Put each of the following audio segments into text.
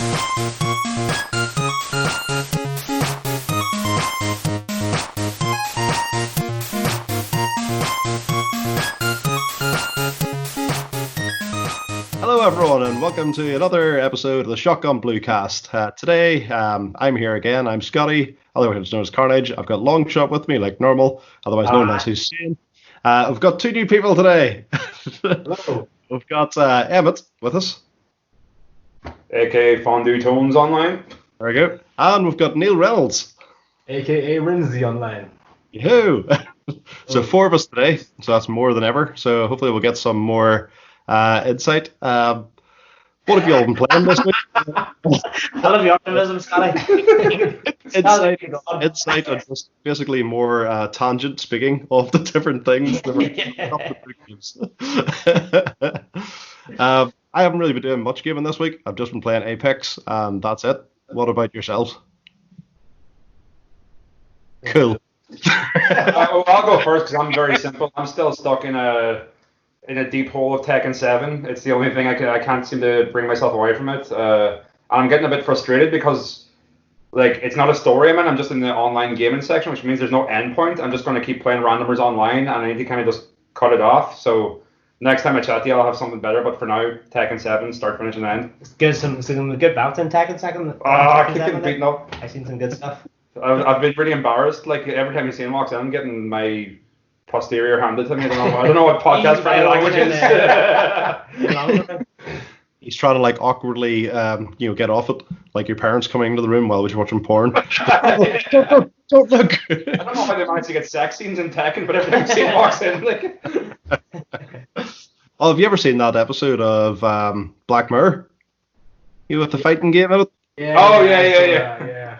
Hello everyone and welcome to another episode of the Shotgun Blue Cast. Today I'm here again. I'm Scotty, otherwise known as Carnage. I've got Longshot with me like normal, otherwise known as Hussein. I've got two new people today. Hello. We've got Emmett with us. AKA Fondue Tones Online. There we go. And we've got Neil Reynolds. AKA Rinsey Online. Yoo-hoo! So four of us today, so that's more than ever. So hopefully we'll get some more insight. What have you all been playing this week? I love your optimism, Scotty. Insight and just basically more tangent speaking of the different things that were I haven't really been doing much gaming this week. I've just been playing Apex and that's it. What about yourselves? Cool. I'll go first because I'm very simple. I'm still stuck in a deep hole of Tekken 7. It's the only thing I can't seem to bring myself away from it. I'm getting a bit frustrated because like it's not a story I'm in. I'm just in the online gaming section, which means there's no end point. I'm just going to keep playing randomers online, and I need to kind of just cut it off. So next time I chat to you, I'll have something better. But for now, Tekken 7, start, finish, and end. Good, some good bouts in Tekken 2. I keep getting beaten up. I've seen some good stuff. I've been really embarrassed. Like every time Hussein walks in, I'm getting my posterior handed to me. I don't know what podcast friendly language is. He's trying to like awkwardly, get off it, like your parents coming into the room while we're watching porn. Don't look. I don't know how they manage to get sex scenes in Tekken, but every time Hussein walks in, like. Oh, have you ever seen that episode of Black Mirror? You with the fighting game in it? Yeah. Oh yeah.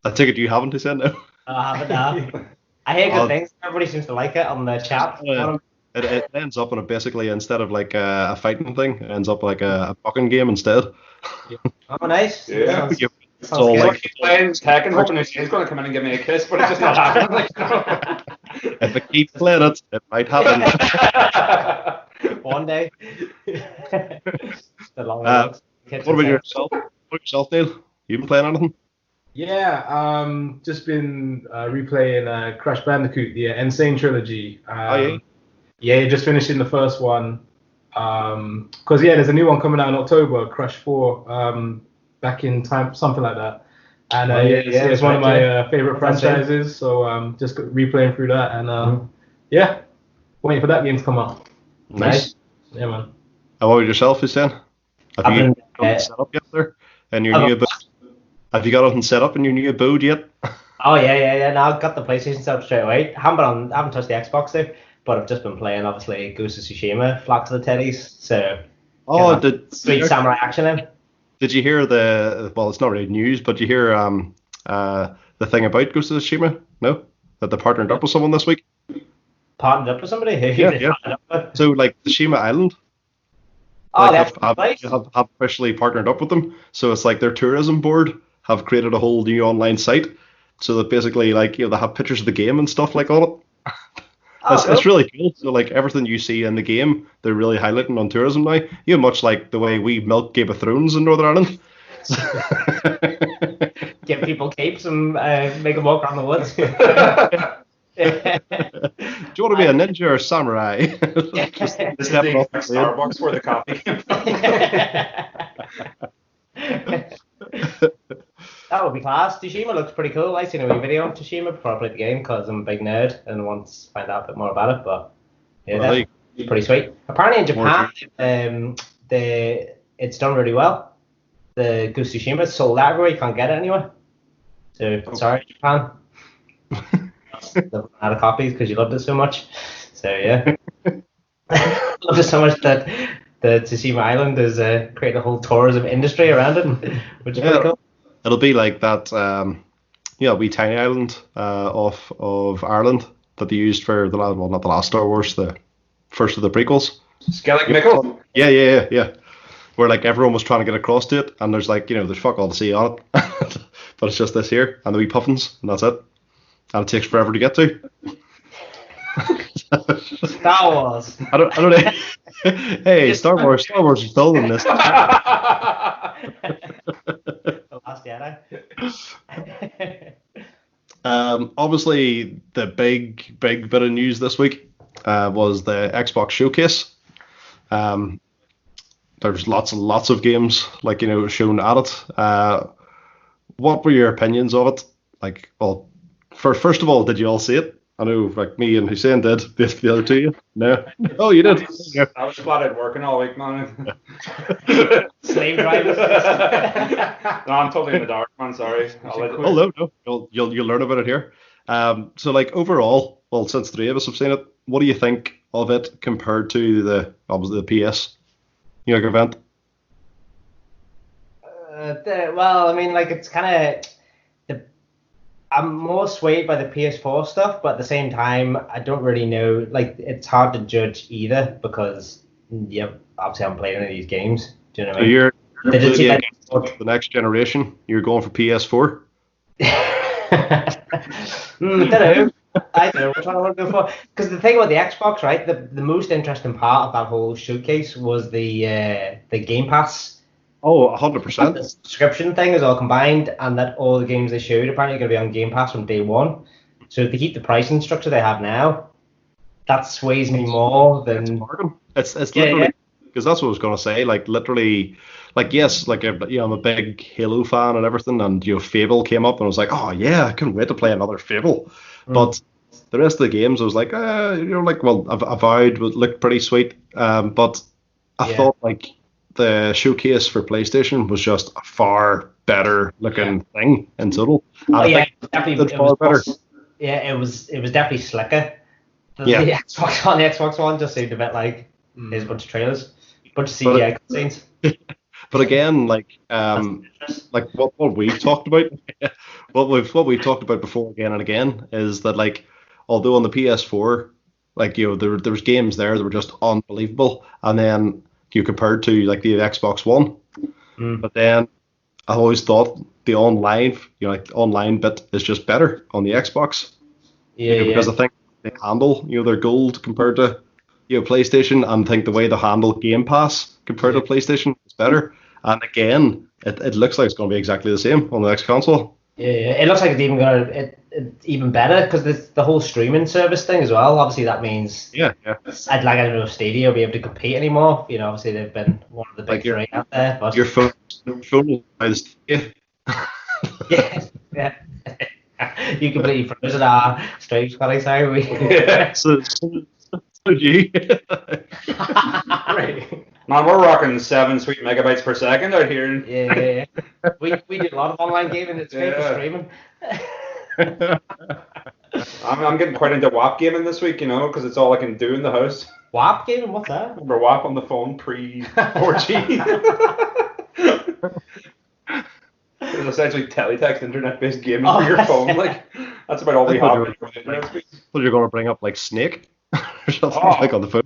I take it you haven't, he said no. I haven't now. I hear good things. Everybody seems to like it on the chat. It ends up in basically instead of like a fighting thing, it ends up like a fucking game instead. Oh, nice. Yeah. It's all He's like playing Tekken, hoping Hussein's going to come in and give me a kiss, but it's just not happening. Like, if I keep playing it, it might happen. One day. What about yourself? Neil? You been playing anything? Yeah, just been replaying Crash Bandicoot, the Insane Trilogy. Yeah, just finishing the first one. Because there's a new one coming out in October, Crash 4, back in time, something like that. And it's one of my favorite franchises, so just replaying through that, and waiting for that game to come out. Nice. Yeah, man. How about yourself, Hussein? Have you got it set up yet there? And your new abode? Have you got it set up in your new abode yet? Oh yeah. Now I've got the PlayStation set up straight away. I haven't touched the Xbox though, but I've just been playing obviously Ghost of Tsushima, Flock to the Teddies. So sweet samurai action in. Did you hear it's not really news, but you hear the thing about Ghost of Tsushima? No? That they partnered up with someone this week? Partnered up with somebody? Yeah. So like Tsushima Island. Have officially partnered up with them. So it's like their tourism board have created a whole new online site. So that basically they have pictures of the game and stuff like on it. It's really cool. So like everything you see in the game, they're really highlighting on tourism now. Much like the way we milk Game of Thrones in Northern Ireland. Give people capes and make them walk around the woods. Do you want to be a ninja or a samurai? This is the exact Starbucks where the coffee came from. That would be class. Tsushima looks pretty cool. I seen a wee video of Tsushima before I played the game because I'm a big nerd and want to find out a bit more about it. But that's pretty sweet. Apparently in Japan, it's done really well. The Ghost of Tsushima is sold out everywhere. You can't get it anywhere. So sorry, Japan. Out of copies because you loved it so much. So yeah, loved it so much that the Tsushima Island has created a whole tourism industry around it, which is pretty cool. It'll be like that, wee tiny island off of Ireland that they used for not the last Star Wars, the first of the prequels. Skellig Mickle? Yeah. Where like everyone was trying to get across to it, and there's there's fuck all to see on it, but it's just this here and the wee puffins, and that's it. And it takes forever to get to. Star Wars. I don't know. Hey, Star Wars is building this. Obviously, the big bit of news this week was the Xbox Showcase. There's lots and lots of games shown at it. What were your opinions of it? Like, well, first of all, did you all see it? I know, like me and Hussein did. The other two, no. Oh, you did. I was flat out working all week, man. Slave drivers. No, I'm totally in the dark, man. Sorry. No. You'll learn about it here. So like overall, well, since three of us have seen it, what do you think of it compared to the PS event? Well, I mean, like it's kind of. I'm more swayed by the PS4 stuff, but at the same time, I don't really know. Like, it's hard to judge either because, obviously, I'm playing any of these games. Do you know what I mean? You're the next generation. You're going for PS4. I don't know. I don't know which one I want to go for. Because the thing about the Xbox, right? The most interesting part of that whole showcase was the Game Pass. Oh, 100%. The subscription thing is all combined, and that all the games they showed apparently are going to be on Game Pass from day one. So if they keep the pricing structure they have now, that sways me more than. It's literally because that's what I was going to say. Like literally, like yes, like I'm a big Halo fan and everything, and Fable came up, and I was like, oh yeah, I couldn't wait to play another Fable. But the rest of the games, I was like, well, Avowed looked pretty sweet, but I thought like. The showcase for PlayStation was just a far better looking thing in total. It was definitely slicker. The Xbox One just seemed a bit like there's a bunch of trailers, a bunch of CGI cutscenes. But again, like what we've talked about, what we've talked about before again and again is that like although on the PS4, like there was games there that were just unbelievable, and then compared to like the Xbox One. But then I always thought the online bit is just better on the Xbox. Because I think they handle their gold compared to PlayStation, and think the way they handle Game Pass compared to PlayStation is better. And again, it looks like it's going to be exactly the same on the next console. It looks like it's even better because the whole streaming service thing as well. Obviously, that means I don't know if Stadia will be able to compete anymore. Obviously they've been one of the big three out there. But your phone is yeah. You completely frozen our stream, Scotty. Sorry, So G. Right. Man, we're rocking 7 sweet megabytes per second out here. Yeah. We did a lot of online gaming. It's great for streaming. I'm getting quite into WAP gaming this week, because it's all I can do in the house. WAP gaming? What's that? Remember WAP on the phone pre-4G? It was essentially teletext internet-based gaming for your phone. Like that's about all we have. Well, you're going to bring up like Snake or something like on the phone.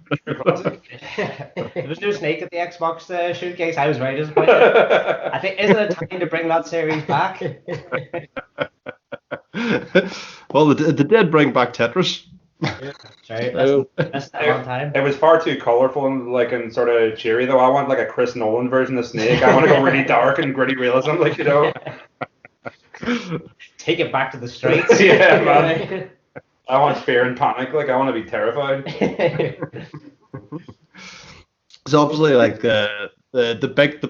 There was no Snake at the Xbox showcase. I was very disappointed. I think isn't it time to bring that series back? Well, they did bring back Tetris. Sorry, that's that time. It was far too colourful and sort of cheery though. I want like a Chris Nolan version of Snake. I want to go really dark and gritty realism, Take it back to the streets. Yeah, man. I want fear and panic. Like I want to be terrified. So obviously, like the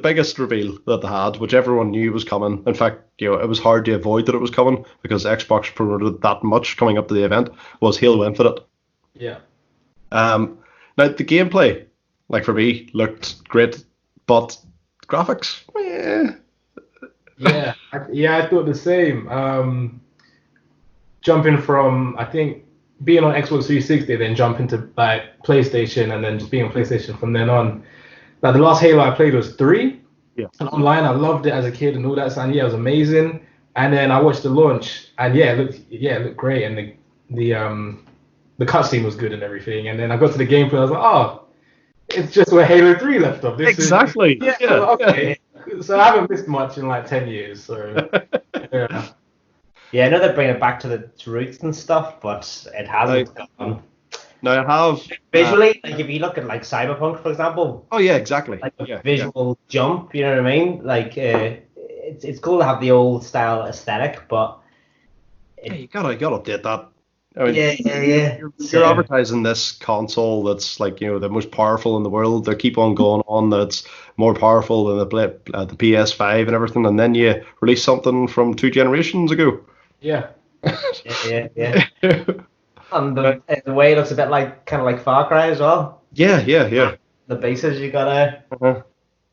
biggest reveal that they had, which everyone knew was coming. In fact, it was hard to avoid that it was coming because Xbox promoted that much coming up to the event, was Halo Infinite. Yeah. Now the gameplay, like for me, looked great, but graphics, Yeah, I thought the same. Jumping from, I think, being on Xbox 360, then jumping to like PlayStation, and then just being on PlayStation from then on. Like the last Halo I played was 3. Yeah. And online, I loved it as a kid and all that stuff. Yeah, it was amazing. And then I watched the launch, and it looked great, and the cutscene was good and everything. And then I got to the gameplay, I was like, oh, it's just where Halo 3 left off. Exactly. Okay. So I haven't missed much in like 10 years. So yeah. Yeah, I know they're bringing it back to the roots and stuff, but it hasn't gone. No, I have visually, like if you look at like Cyberpunk, for example. Oh yeah, exactly. Like visual jump, you know what I mean? Like it's cool to have the old style aesthetic, but you gotta update that. I mean, yeah. You're advertising this console that's like the most powerful in the world. They keep on going on that's more powerful than the PS5 and everything, and then you release something from 2 generations ago. Yeah. Yeah. And the way it looks a bit kind of like Far Cry as well. Yeah. The bases you gotta.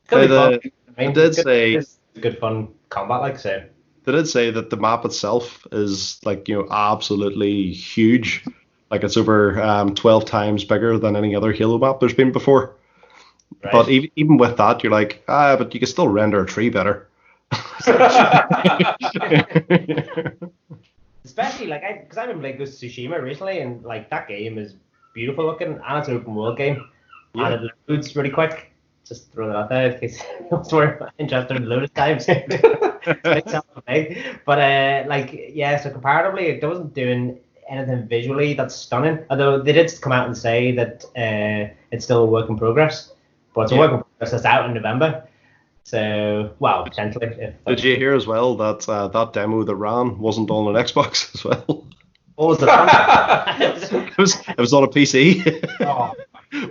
They did say it's good fun combat, like so. They did say that the map itself is absolutely huge. Like it's over 12 times bigger than any other Halo map there's been before. Right. But even with that, you're like, but you can still render a tree better. Especially because I remember Ghost of Tsushima recently, and that game is beautiful looking, and it's an open world game, and it loads really quick. Just throw that out there in case we're interested in loaded times. But so comparatively, it wasn't doing anything visually that's stunning. Although they did come out and say that it's still a work in progress, but it's a work in progress that's out in November. So, potentially. Did you hear as well that that demo that ran wasn't on an Xbox as well? What was the it was on a PC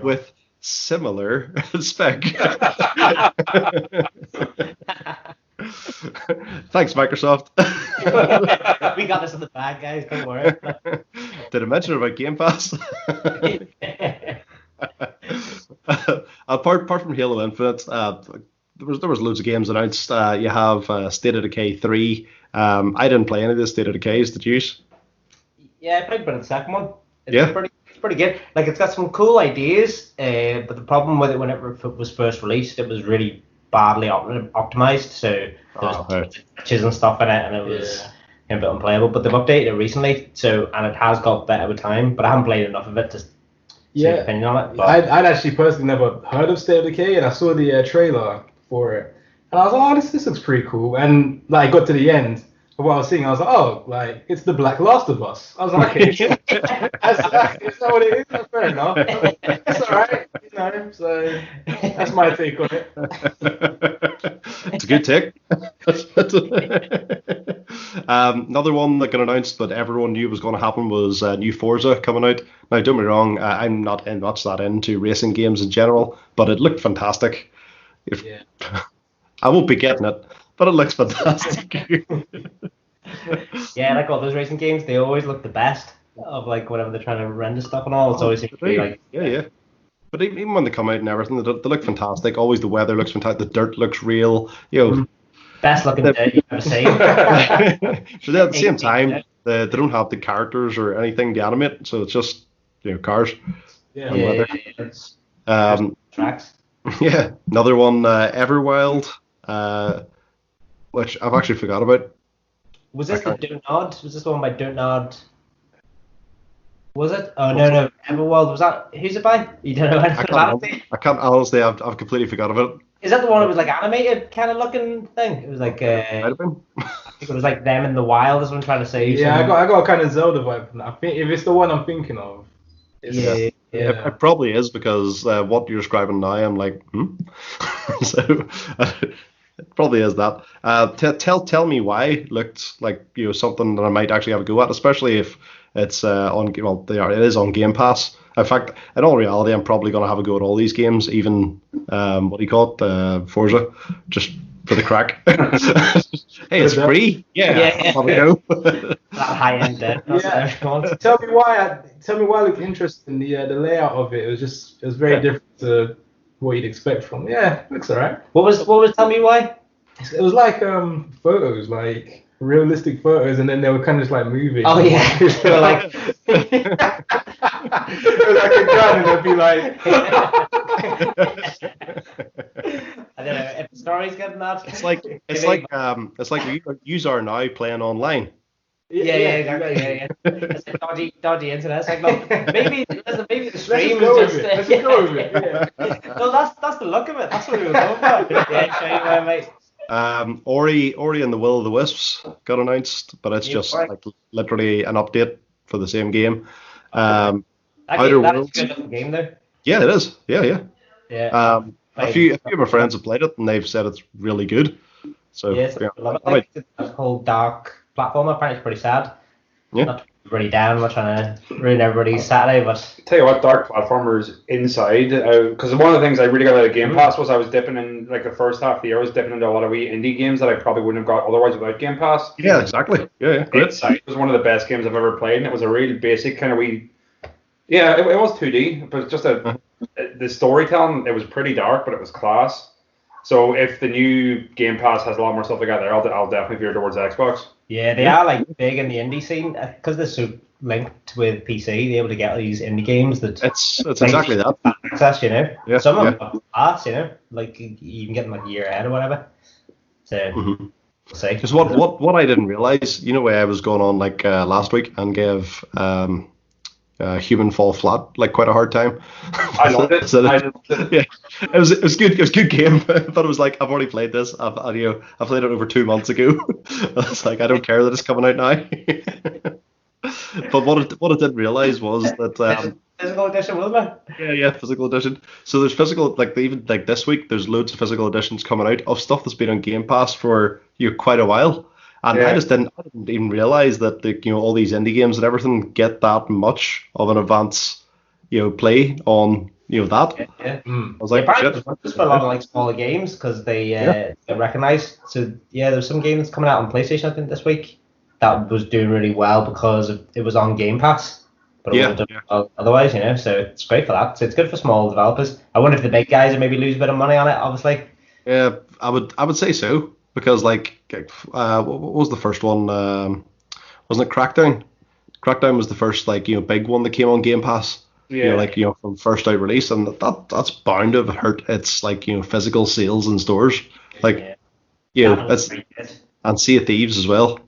with similar spec. Thanks, Microsoft. We got this in the bag, guys. Don't worry. Did I mention about Game Pass? Apart from Halo Infinite, there was loads of games announced. You have State of Decay 3. I didn't play any of the State of Decays. Did you? Yeah, I played the second one. It's pretty good. It's got some cool ideas, but the problem with it when it was first released, it was really badly optimized. So there was glitches and stuff in it, and it was a bit unplayable. But they've updated it recently, and it has got better with time. But I haven't played enough of it to take an opinion on it. But I'd actually personally never heard of State of Decay, and I saw the trailer for it, and I was like, this looks pretty cool. And I got to the end of what I was seeing, I was like, it's the Black Last of Us. I was like, okay, is that what it is? That's fair enough. It's all right, so that's my take on it. It's a good take. Another one that got announced but everyone knew was going to happen was new Forza coming out. Now, don't get me wrong, I'm not much that into racing games in general, but it looked fantastic. I won't be getting it, but it looks fantastic. Yeah, all those racing games, they always look the best of whatever they're trying to render stuff and all. It's always seems to be yeah. But even when they come out and everything, they look fantastic. Always the weather looks fantastic. The dirt looks real. Best looking dirt you've ever seen. So at the same time, they don't have the characters or anything to animate, so it's just cars and weather. Tracks. Yeah, another one, Everwild, which I've actually forgot about. Was this the Dontnod? Was this the one by Dontnod? Was it? Oh no, Everwild. Was that? Who's it by? You don't know anything about it? I can't honestly. I've completely forgot about it. Is that the one that was animated kind of looking thing? It was Might have been. I think it was them in the wild. Is what I'm trying to say. Yeah, I got a kind of Zelda vibe from that. I think if it's the one I'm thinking of. Yeah. It probably is because what you're describing now, I'm like, so it probably is that. Tell me why it looked like something that I might actually have a go at, especially if it's it is on Game Pass. In fact, in all reality, I'm probably going to have a go at all these games, even Forza, just for the crack. Hey, it's free. Yeah. Have a go. That high end. Tell me why it looked interesting. The layout of it was very different to what you'd expect from. Yeah, it looks alright. What was? Tell me why. It was photos, realistic photos, and then they were kind of just moving. Oh yeah, they were it was like a gun, and they'd be I don't know if the story's good enough. It's like you are now playing online. Yeah, exactly. Yeah. It's a dodgy internet signal. Maybe the stream is just. Let's just go with it. Yeah. No, that's the look of it. That's what we were going for. Yeah, show you where, mate. Ori and the Will of the Wisps got announced, but it's just literally an update for the same game. Outer Worlds. That's a good game though. Yeah, it is. Yeah. A few of my friends have played it and they've said it's really good. So I love it. It's called Dark Platformer. Apparently, it's pretty sad. Yeah. Not really down. I'm not trying to ruin everybody's Saturday, but Tell you what, Dark Platformers inside, because one of the things I really got out of Game Pass was I was dipping in, like the first half of the year, I was dipping into a lot of wee indie games that I probably wouldn't have got otherwise without Game Pass. Yeah, exactly. Yeah, great. Inside was one of the best games I've ever played, and it was a real basic kind of wee. Yeah, it was 2D, but just the storytelling, it was pretty dark, but it was class. So if the new Game Pass has a lot more stuff like that there, I'll definitely veer towards Xbox. yeah, they are like big in the indie scene because they're so linked with PC. They're able to get these indie games that It's exactly that. access, you know. Yeah, Some of them are class, you know, like you can get them like a year ahead or whatever. So we'll see. Because what I didn't realize, you know, where I was going on like last week and gave Human Fall Flat like quite a hard time. I loved it. Yeah, it was good. It was a good game, but it was like I've already played this. I played it over 2 months ago. I was like, I don't care that it's coming out now. But what I didn't realize was that Physical edition, wasn't it? yeah, physical edition. So there's physical, like even like this week, there's loads of physical editions coming out of stuff that's been on Game Pass for quite a while. And I didn't even realize that all these indie games and everything get that much of an advance, play on that. Yeah. I was like, apparently shit. there's for a lot of like smaller games because they get recognised. So yeah, there's some games coming out on PlayStation I think this week that was doing really well because it was on Game Pass. But it wouldn't have done well otherwise, so it's great for that. So it's good for small developers. I wonder if the big guys would maybe lose a bit of money on it, obviously. Yeah, I would say so. Because what was the first one? Wasn't it Crackdown? Crackdown was the first big one that came on Game Pass. Yeah. From first out release, and that's bound to have hurt its physical sales in stores. It's and Sea of Thieves as well.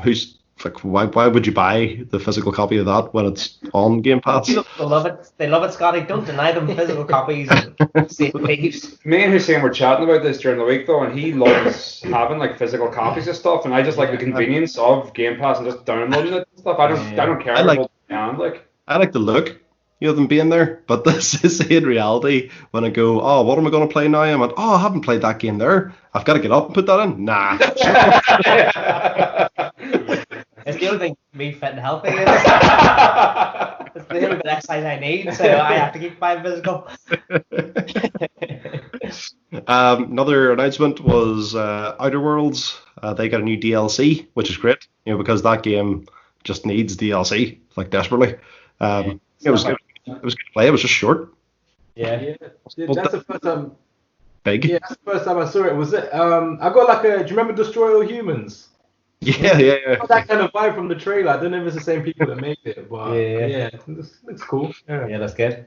Who's why would you buy the physical copy of that when it's on Game Pass? They love it. They love it, Scotty. Don't deny them physical copies of Sea of Thieves. Me and Hussein were chatting about this during the week though, and he loves having physical copies of stuff, and I just like the convenience of Game Pass and just downloading it and stuff. I don't care. I like the look, them being there, but this is in reality when I go, oh, what am I going to play now? I'm like, oh, I haven't played that game there. I've got to get up and put that in. Nah. It's the only thing me fit and healthy is. It's the only bit of exercise I need, so I have to keep buying physical. Another announcement was Outer Worlds. They got a new DLC, which is great, because that game just needs DLC, desperately. It was good. It was good to play. It was just short. Yeah. That's the first time. Big. Yeah, that's the first time I saw it. Was it? I got do you remember Destroy All Humans? Yeah. That kind of vibe from the trailer. I don't know if it's the same people that made it, but yeah, it looks cool. Yeah, that's good.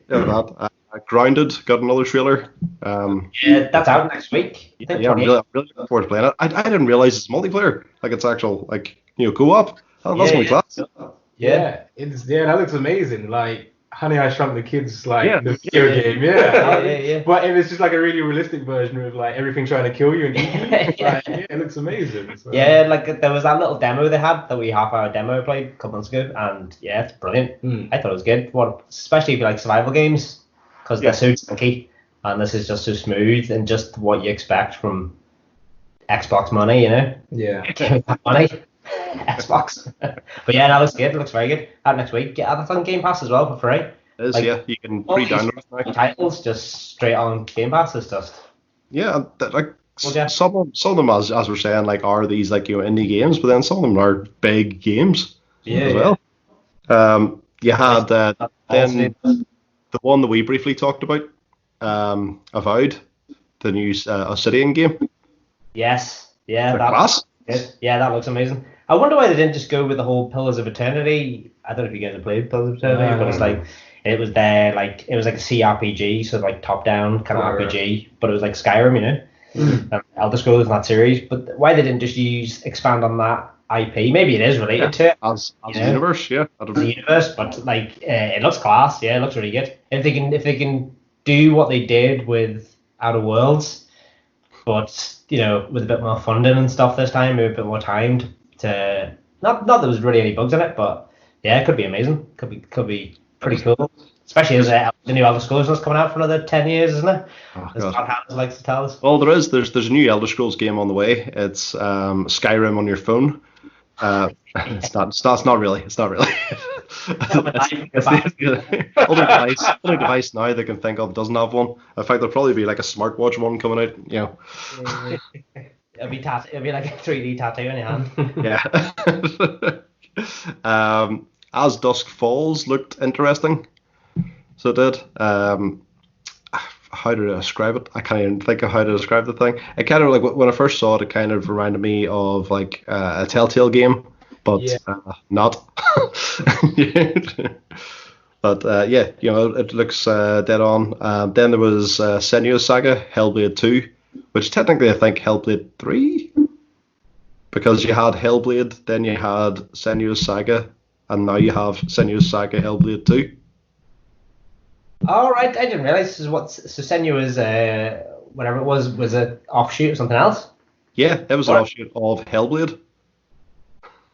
Yeah, that. Grounded got another trailer. Yeah, that's out next week. I'm really looking forward to playing it. I didn't realize it's multiplayer. It's actual co-op. Oh, that's my class. Yeah, that looks amazing. Honey, I Shrunk the Kids, the video game. Yeah. But if it's just a really realistic version of everything trying to kill you and eat you, it looks amazing. So. Yeah, there was that little demo they had, that half-hour demo I played a couple months ago, and yeah, it's brilliant. I thought it was good. Especially if you like survival games, because they're so chunky, and this is just so smooth and just what you expect from Xbox money, Yeah. Give me that money. Xbox. But yeah, that looks good. It looks very good. Out next week. Get that's on Game Pass as well for free. It is, you can pre-download it. Titles just straight on Game Pass is just. Yeah, some of them, as we're saying, are these indie games, but then some of them are big games as well. You had then the one that we briefly talked about, Avowed, the new Obsidian game. Yes. Yeah. Class. Good. Yeah, that looks amazing. I wonder why they didn't just go with the whole Pillars of Eternity. I don't know if you guys have played Pillars of Eternity, but it's it was there, it was a CRPG, so top down kind of RPG, but it was Skyrim, Elder Scrolls in that series. But why they didn't just expand on that IP? Maybe it is related to it as a universe, yeah. The universe, but it looks class. Yeah, it looks really good. If they can do what they did with Outer Worlds, but with a bit more funding and stuff this time, maybe a bit more timed to not that there's really any bugs in it, but yeah, it could be amazing. Could be pretty cool. Especially as the new Elder Scrolls is coming out for another 10 years, isn't it? As Todd Howard likes to tell us. Well, there's a new Elder Scrolls game on the way. It's Skyrim on your phone. It's not really. It's not really. It's the only device now they can think of doesn't have one. In fact, there'll probably be like a smartwatch one coming out. You know. It'll be like a 3D tattoo in your hand. Yeah. As Dusk Falls looked interesting. So it did. How to describe it? I can't even think of how to describe the thing. It kind of like when I first saw it, it kind of reminded me of like a Telltale game, but not. But yeah, you know, it looks dead on. Then there was Senua's Saga, Hellblade 2, which technically I think Hellblade 3, because you had Hellblade, then you had Senua's Saga, and now you have Senua's Saga Hellblade 2. All right, I didn't realize so Senua's whatever it was an offshoot of something else. Yeah, it was an offshoot of Hellblade.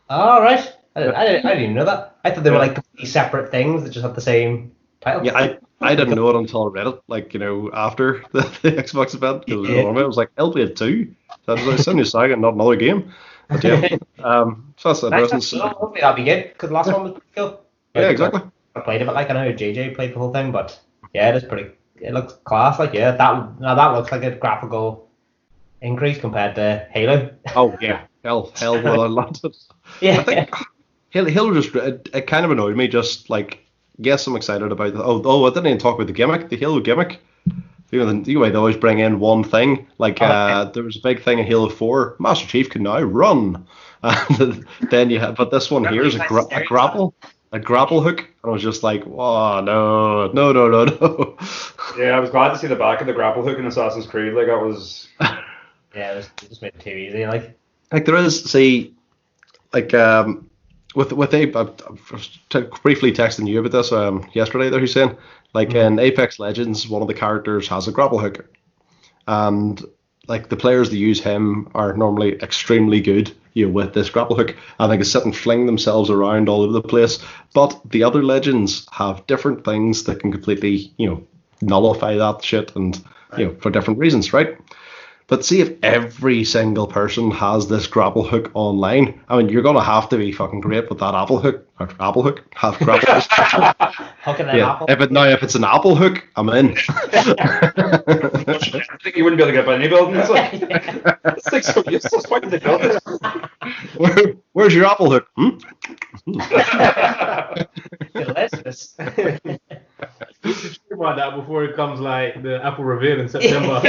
All right, I didn't even know that. I thought they were like completely separate things that just had the same title. Yeah, I didn't know it until I read it, like, you know, after the Xbox event. It was like Hellblade 2. That was like Senua's Saga, not another game. But yeah, so that's interesting. Hopefully that'll be good, because the last one was pretty cool. Yeah, exactly. I played it, but like I know JJ played the whole thing, but yeah, it looks class. Like that looks like a graphical increase compared to Halo. Oh yeah, hell well I loved it. Yeah, I think Halo just it kind of annoyed me. Just like, yes, I'm excited about it. I didn't even talk about the gimmick, the Halo gimmick. You know, they always bring in one thing. Like there was a big thing in Halo 4. Master Chief can now run. And then you have, but this one here is a grapple hook, and I was just like, oh no. Yeah, I was glad to see the back of the grapple hook in Assassin's Creed. Like that was. Yeah, it just made it too easy. Like there is, see, like with Ape, I was briefly texting you about this yesterday. There, Hussein. Like in Apex Legends, one of the characters has a grapple hook, and like the players that use him are normally extremely good, you know, with this grapple hook, and they can sit and fling themselves around all over the place. But the other legends have different things that can completely, you know, nullify that shit, and you know, for different reasons, right? But see, if every single person has this grapple hook online, I mean, you're gonna have to be fucking great with that apple hook. Have grapple hook. Apple. If it's an apple hook, I'm in. I think you wouldn't be able to get by any building. It's like, it's like so useless. Why did they build it? Where's your apple hook? Delicious. You should think about that before it comes like the Apple reveal in September.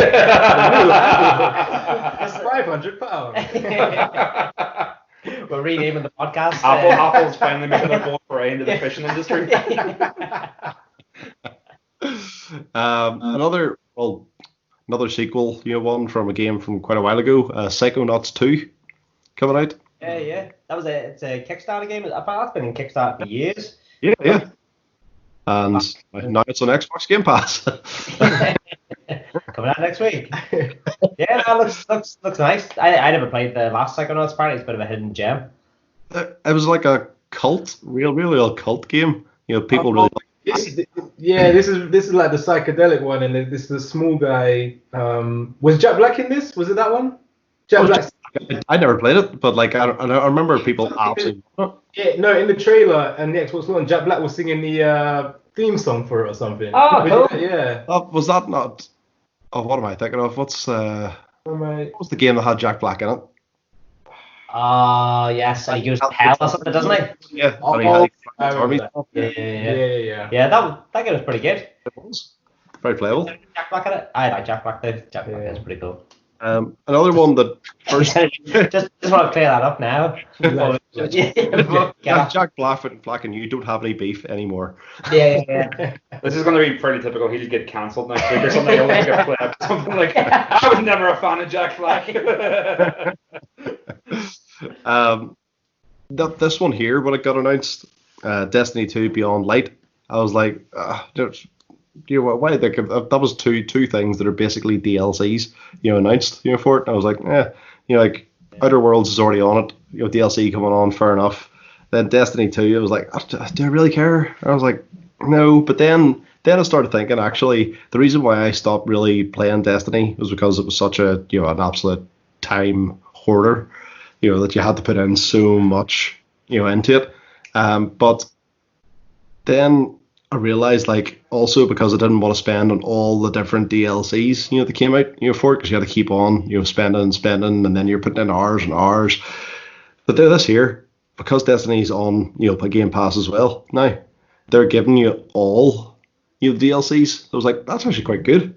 It's £500. We're renaming the podcast. Apple's finally making their bold foray into the fishing industry. Another sequel, you know, one from a game from quite a while ago, Psychonauts 2, coming out. Yeah. It's a Kickstarter game. That's been in Kickstarter for years. Yeah. And now it's on Xbox Game Pass. Coming out next week. Yeah, that looks nice. I never played the last Psychonauts. Apparently, it's a bit of a hidden gem. It was like a cult, real cult game. You know, people really like. This is like the psychedelic one, and this is a small guy. Was Jack Black in this? Was it that one? Jack Black. I never played it, but like I remember people absolutely. Yeah, no, in the trailer and the Xbox One, Jack Black was singing the theme song for it or something. Oh, cool. Yeah. Was that not? Oh, what am I thinking of? What was the game that had Jack Black in it? Yes, he goes to hell or something, doesn't he? Yeah. Yeah. Yeah, that game was pretty good. It was very playable. Jack Black in it. I like Jack Black though. Jack Black is pretty cool. Another one that first just want to clear that up now. Jack Black and you don't have any beef anymore. Yeah. This is going to be fairly typical. He'll get cancelled next week or something. He'll get flipped. Something like, I was never a fan of Jack Black. This one here, when it got announced, Destiny 2 Beyond Light, I was like, you know, why they that was two things that are basically DLCs, you know, announced, you know, for it. And I was like, you know, like Outer Worlds is already on it, you know, DLC coming on, fair enough. Then Destiny 2, I was like, do I really care? And I was like, no. But then I started thinking, actually, the reason why I stopped really playing Destiny was because it was such a, you know, an absolute time hoarder that you had to put in so much, into it. But then I realized, like, also because I didn't want to spend on all the different DLCs, that came out, for it, because you had to keep on, spending and spending, and then you're putting in hours and hours. But this here, because Destiny's on, Game Pass as well now, they're giving you all, DLCs. I was like, that's actually quite good.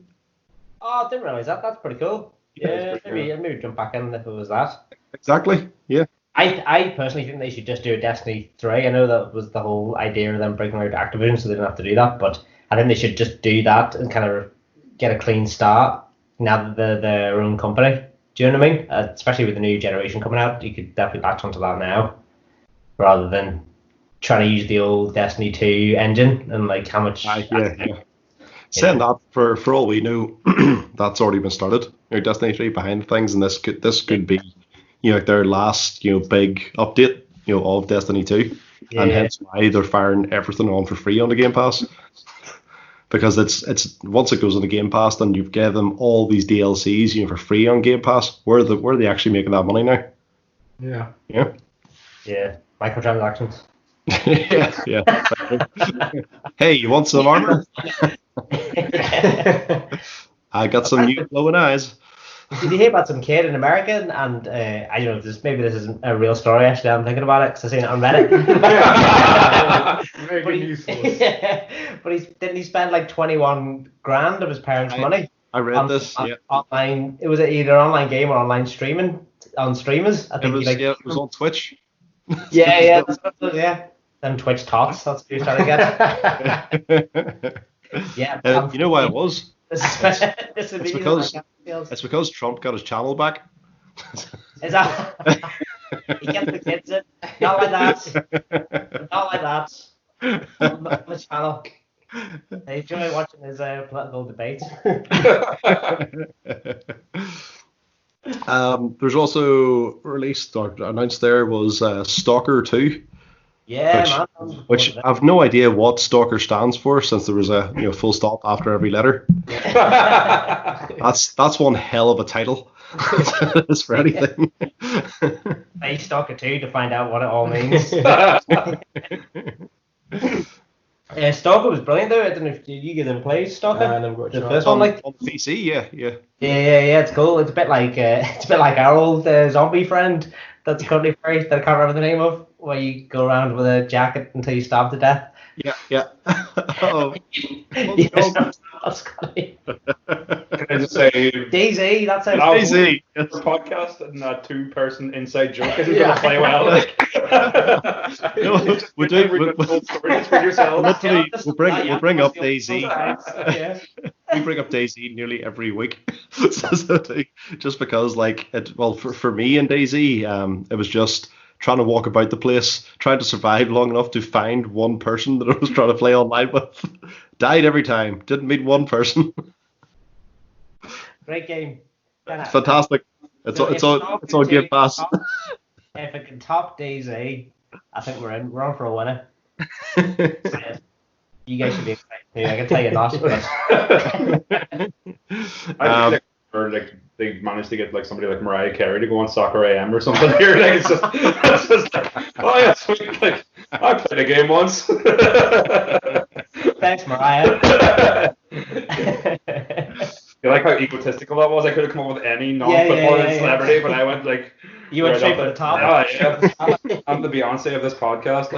Oh, I didn't realize that. That's pretty cool. Yeah, maybe jump back in if it was that. Exactly. Yeah. I personally think they should just do a Destiny 3. I know that was the whole idea of them breaking out Activision, so they didn't have to do that. But I think they should just do that and kind of get a clean start now that they're their own company. Do you know what I mean? Especially with the new generation coming out, you could definitely latch onto that now, rather than trying to use the old Destiny 2 engine and like how much. Yeah. Saying that, for all we know, that's already been started. Destiny 3 behind things, and this could be, like their last, big update, of Destiny 2, and hence why they're firing everything on for free on the Game Pass. Because it's once it goes on the Game Pass, then you've given them all these DLCs, for free on Game Pass. Where are they actually making that money now? Yeah. Yeah. Microtransactions. yeah. Hey, you want some armor? I got some new glowing eyes. Did you hear about some kid in America? And I don't know if this isn't a real story. Actually, I'm thinking about it because I've seen it on Reddit. Very good news source. But didn't he spend like 21 grand of his parents' money? I read this. Online. It was either online game or online streaming on streamers. I think it was on Twitch. Yeah. Them Twitch tots. That's what you're trying to get. Yeah. You know why it was? It's because Trump got his channel back. Is that? He gets the kids in. Not like that. Not like that. Not the channel. I enjoy watching his political debates. There's also released or announced there was Stalker 2. Yeah, which I've no idea what Stalker stands for, since there was a full stop after every letter. That's one hell of a title. It's for anything. Play Stalker 2 to find out what it all means. Stalker was brilliant though. I don't know if you get them play Stalker. The first one, like on PC, yeah. Yeah. It's cool. It's a bit like our old zombie friend that's currently free that I can't remember the name of, where you go around with a jacket until you starve to death. Yeah. Oh. That's funny. Can I just say, DayZ, that's how DayZ. It's a podcast and a two-person inside joke isn't going to play well. We'll bring up DayZ. We bring up DayZ nearly every week. Just because, for me and DayZ, it was just trying to walk about the place, trying to survive long enough to find one person that I was trying to play online with. Died every time. Didn't meet one person. Great game. It's fantastic. It's on Game Pass. If it can top DayZ, I think we're on for a winner. You guys should be excited too. I can tell you not. They managed to get somebody like Mariah Carey to go on Soccer AM or something here. It's just like, oh yeah, sweet. I played a game once. Thanks, Mariah. You like how egotistical that was? I could have come up with any non-footballing celebrity, but I went you went straight for the top. I'm the Beyonce of this podcast,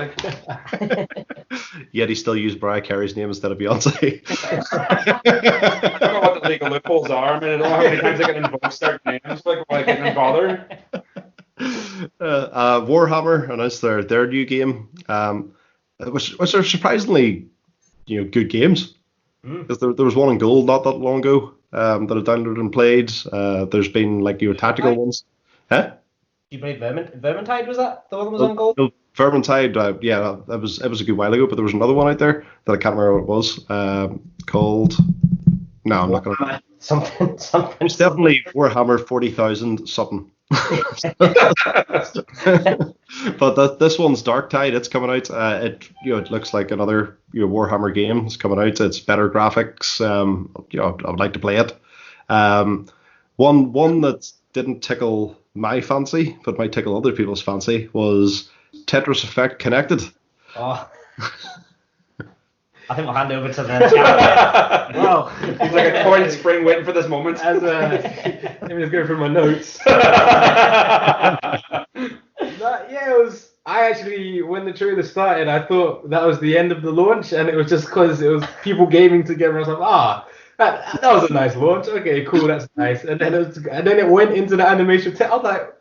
Yet he still used Mariah Carey's name instead of Beyonce. I don't know what the legal loopholes are. I mean, I don't know how many times I can invoke certain names. Why can't I bother? Warhammer announced their new game, which are surprisingly, good games. Because there was one in gold not that long ago that I downloaded and played. There's been tactical ones. Huh? You played Vermintide? Was that the one that was on gold? No, Vermintide, it was a good while ago, but there was another one out there that I can't remember what it was. Called. No, I'm not gonna. Something. It's definitely Warhammer 40,000 something. But this one's Darktide. It's coming out. It looks like another Warhammer game. It's coming out. It's better graphics. I would like to play it. One that's didn't tickle my fancy, but might tickle other people's fancy, was Tetris Effect Connected. Oh. I think we'll hand over to the chat. Wow. He's like a coiled spring waiting for this moment. Let me just go through my notes. It was. I actually, when the trailer started, I thought that was the end of the launch, and it was just because it was people gaming together. I was like, that was a nice launch. Okay, cool, that's nice. And then it went into the animation. I was like,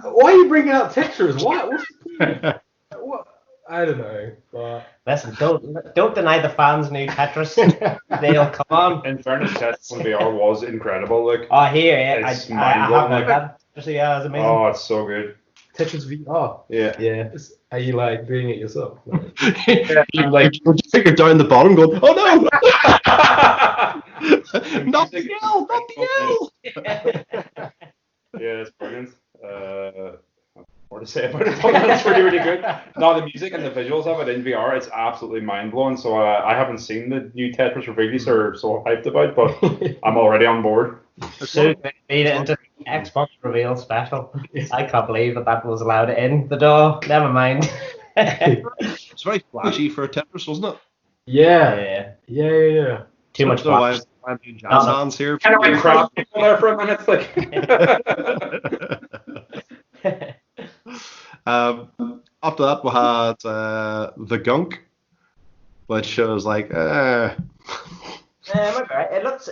why are you bringing out Tetris? What's the point? What? I don't know. But listen, don't deny the fans new Tetris. They'll come on. In fairness, Tetris on VR was incredible. Like, I hear it. I have like, that. Actually, yeah, it's amazing. Oh, it's so good. Tetris VR. Yeah. Are you like doing it yourself? I'm like, you're down the bottom going, oh no! Not the L! Not the L! Yeah, it's brilliant. More to say about it. That's really, really good. No, the music and the visuals of it in VR, it's absolutely mind-blowing. So I haven't seen the new Tetris release or so hyped about, but I'm already on board. So they made it into Xbox reveal special. I can't believe that was allowed in the door. Never mind. It's very flashy for a Tetris, wasn't it? Yeah. Too much flash. I'm doing jazz hands here. Kind of went crap people there for a minute. It's like. After that, we had the Gunk, which was like, right. It looks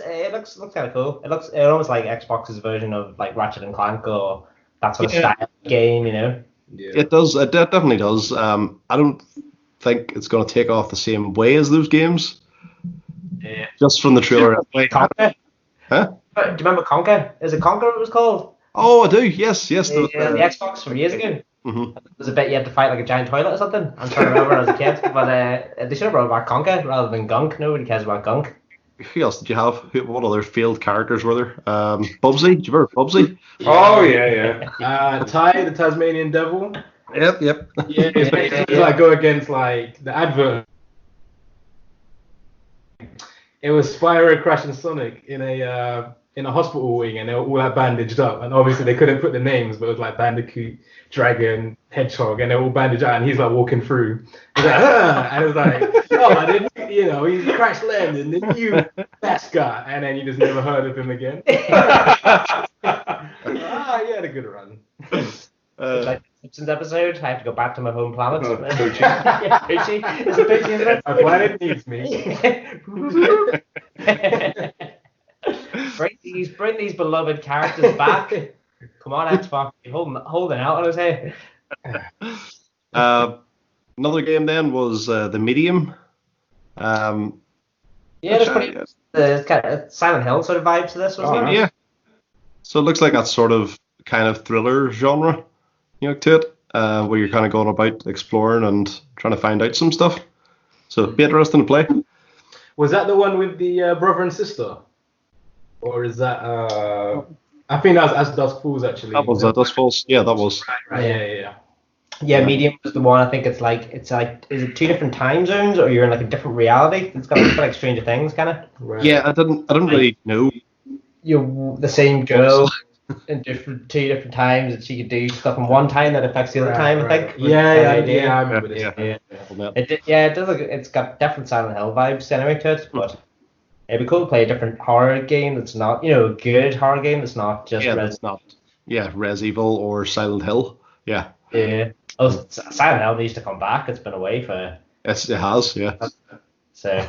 kind of cool. It almost like Xbox's version of like Ratchet and Clank or that sort of style game, you know. Yeah. It does. It definitely does. I don't think it's going to take off the same way as those games. Yeah. Just from the trailer. Conker? Huh? Do you remember Conker? Is it Conker it was called? Oh, I do. Yes. The Xbox from years ago. Mm-hmm. It was a bit you had to fight like a giant toilet or something. I'm trying to remember as a kid, but they should have brought back Conker rather than Gunk. Nobody cares about Gunk. Who else did you have? What other failed characters were there? Bubsy. Did you remember Bubsy? Oh yeah. Ty, the Tasmanian Devil. Yep. Yeah, it's like go against like the advert. It was Spyro, Crash, and Sonic in a hospital wing, and they were all like bandaged up. And obviously they couldn't put the names, but it was like Bandicoot, Dragon, Hedgehog, and they're all bandaged out. And he's like walking through, he's like, and it was like, he's crash landing, the new mascot, and then you just never heard of him again. He had a good run. Like the Simpsons episode, I have to go back to my home planet. Poochie. Yeah, Poochie. Is it Poochie, isn't it? My planet needs me. Bring these beloved characters back. Come on, Xbox. You're holding out on us here. Another game then was The Medium. It's kind of Silent Hill sort of vibe to this, wasn't it? Yeah. So it looks like that sort of kind of thriller genre, to it, where you're kind of going about exploring and trying to find out some stuff. So it'd be interesting to play. Was that the one with the brother and sister? Or is that I think that was As Dusk Falls actually. That was Dusk Falls. Yeah, that was. Right. Yeah, Medium was the one. I think it's like is it two different time zones or you're in like a different reality? It's got like Stranger Things kind of. Right. Yeah, I didn't really know. You're the same girl in two different times, and she could do stuff in one time that affects the other time. I think. Yeah, I remember this. Yeah. It does. It's got different Silent Hill vibes anyway to it, but. It'd be cool to play a different horror game that's not, a good horror game that's not just Res Evil or Silent Hill. Yeah. Yeah. Oh, Silent Hill needs to come back. It's been away for. It has, yeah. So.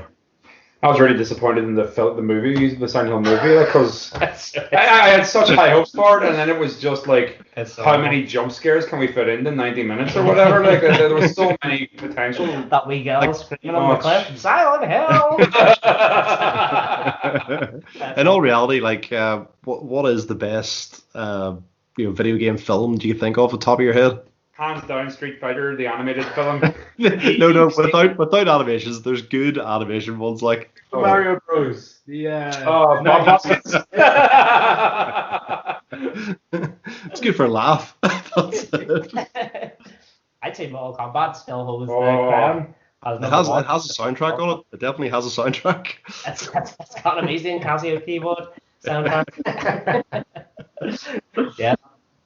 I was really disappointed in the movie, the Silent Hill movie, because I had such high hopes for it, and then it was just like, how many jump scares can we fit into 90 minutes or whatever? Like, there was so many potential. That wee girl screaming on the cliff, Silent Hill! In all reality, like, what is the best video game film do you think off the top of your head? Hands down, Street Fighter, the animated film. No, without animations, there's good animation ones like Mario Bros. Bob Hoskins. It's good for a laugh. I'd say Mortal Kombat still holds the crown. It has a soundtrack on it. It definitely has a soundtrack. That's got an amazing Casio keyboard soundtrack. Yeah,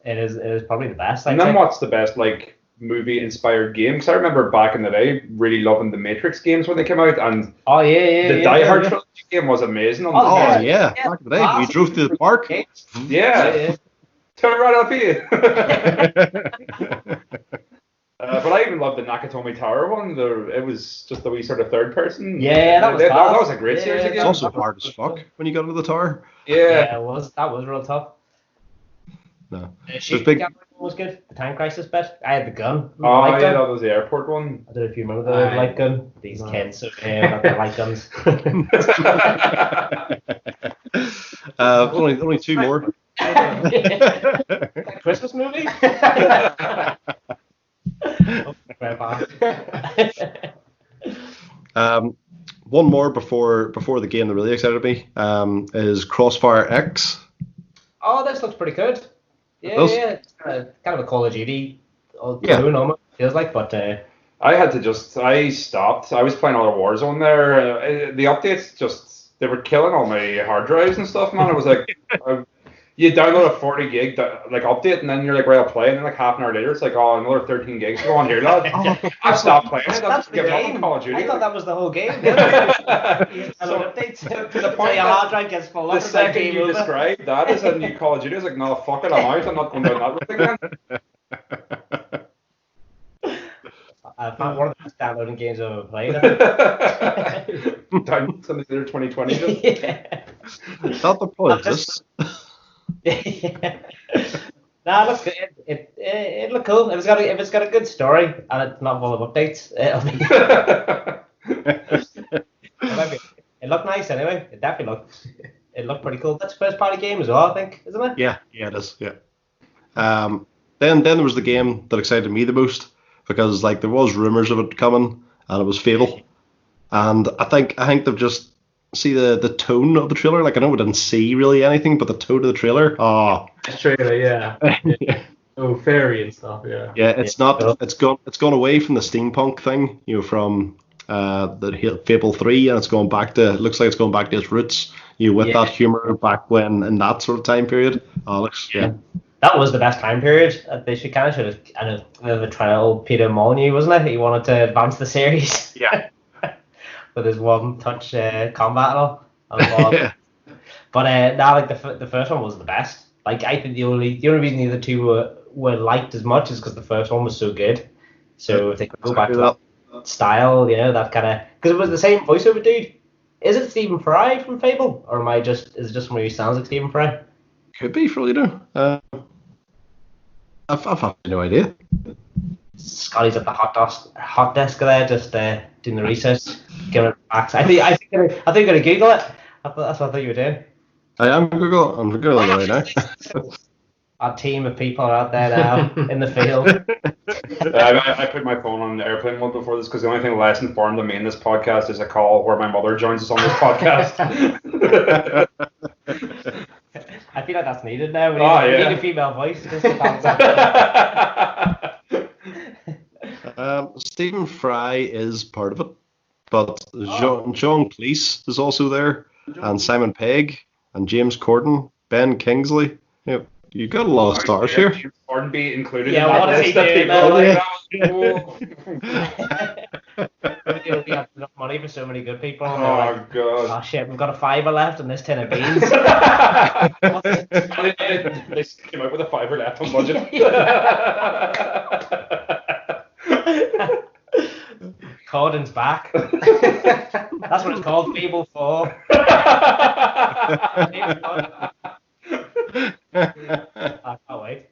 it is probably the best. And then what's the best like movie inspired game? Because I remember back in the day really loving the Matrix games when they came out, and the Die Hard trilogy game was amazing. On yeah, back in the day we drove through the park. Yeah. Turn right up here. But I even loved the Nakatomi Tower one. It was just the wee sort of third person. Yeah, that was a great series of games. It's also hard as fuck when you got into the tower. Yeah, it was. That was real tough. No. The was good. The Time Crisis bit. I had the gun. That was the airport one. I don't know if you remember the light gun. These kids, so got the light guns. Only two more. Christmas movie. One more before the game that really excited me is Crossfire X. Oh, this looks pretty good. Yeah. It's kind of a Call of Duty. Almost feels like, but I stopped. I was playing other Warzone there. The updates they were killing all my hard drives and stuff, man. It was like you download a 40 gig update, and then you're like, right, I'll play, and then like half an hour later, it's like, oh, another 13 gigs. Go on here, lad. I stopped playing it. That's the game. Call of Duty. I thought that was the whole game. Updates to the point your hard drive gets full. The second you described that as a new Call of Duty, I was like, no, fuck it, I'm out. I'm not going down that route again. One of the best downloading games I've ever played. Down something later 2020. Yeah. Not the point. Nah, look, it looked cool. If it's got a good story and it's not full of updates, it looked nice anyway. It definitely looked pretty cool. That's a first party game as well, I think, isn't it? Yeah, it is. Yeah. Then there was the game that excited me the most because like there was rumors of it coming and it was Fable, and I think they've just see the tone of the trailer. Like I know we didn't see really anything, but the tone of the trailer. Trailer, yeah. Oh, fairy and stuff, yeah. Yeah, it's gone away from the steampunk thing, from the Fable 3, and it's going back to. It looks like it's going back to its roots, with that humor back when in that sort of time period. That was the best time period. They should have the trial Peter Molyneux, wasn't it? He wanted to advance the series. Yeah. With his one-touch combat and all. Yeah. But now, like the first one was the best. Like I think the only reason the other two were liked as much is because the first one was so good. So if they could go back to that style, that kind of because it was the same voiceover dude. Is it Stephen Fry from Fable, or is it just somebody who sounds like Stephen Fry? Could be, for all you know. I've no idea. Scotty's at the hot desk there, just doing the research, giving it facts. I think you're gonna Google it. That's what I thought you were doing. I am Google. I'm Googling it right now. Our team of people are out there now in the field. I put my phone on airplane mode before this because the only thing less informed than me in this podcast is a call where my mother joins us on this podcast. I feel like that's needed now. We need a female voice. Stephen Fry is part of it, but John Cleese is also there, and Simon Pegg, and James Corden, Ben Kingsley. You got a lot of stars here. James Corden be included in that list of people. We have enough money for so many good people. God. Oh shit, we've got a $5 left in this tin of beans. They came out with a $5 left on budget. Corden's back. That's what it's called, Fable 4. I can't wait.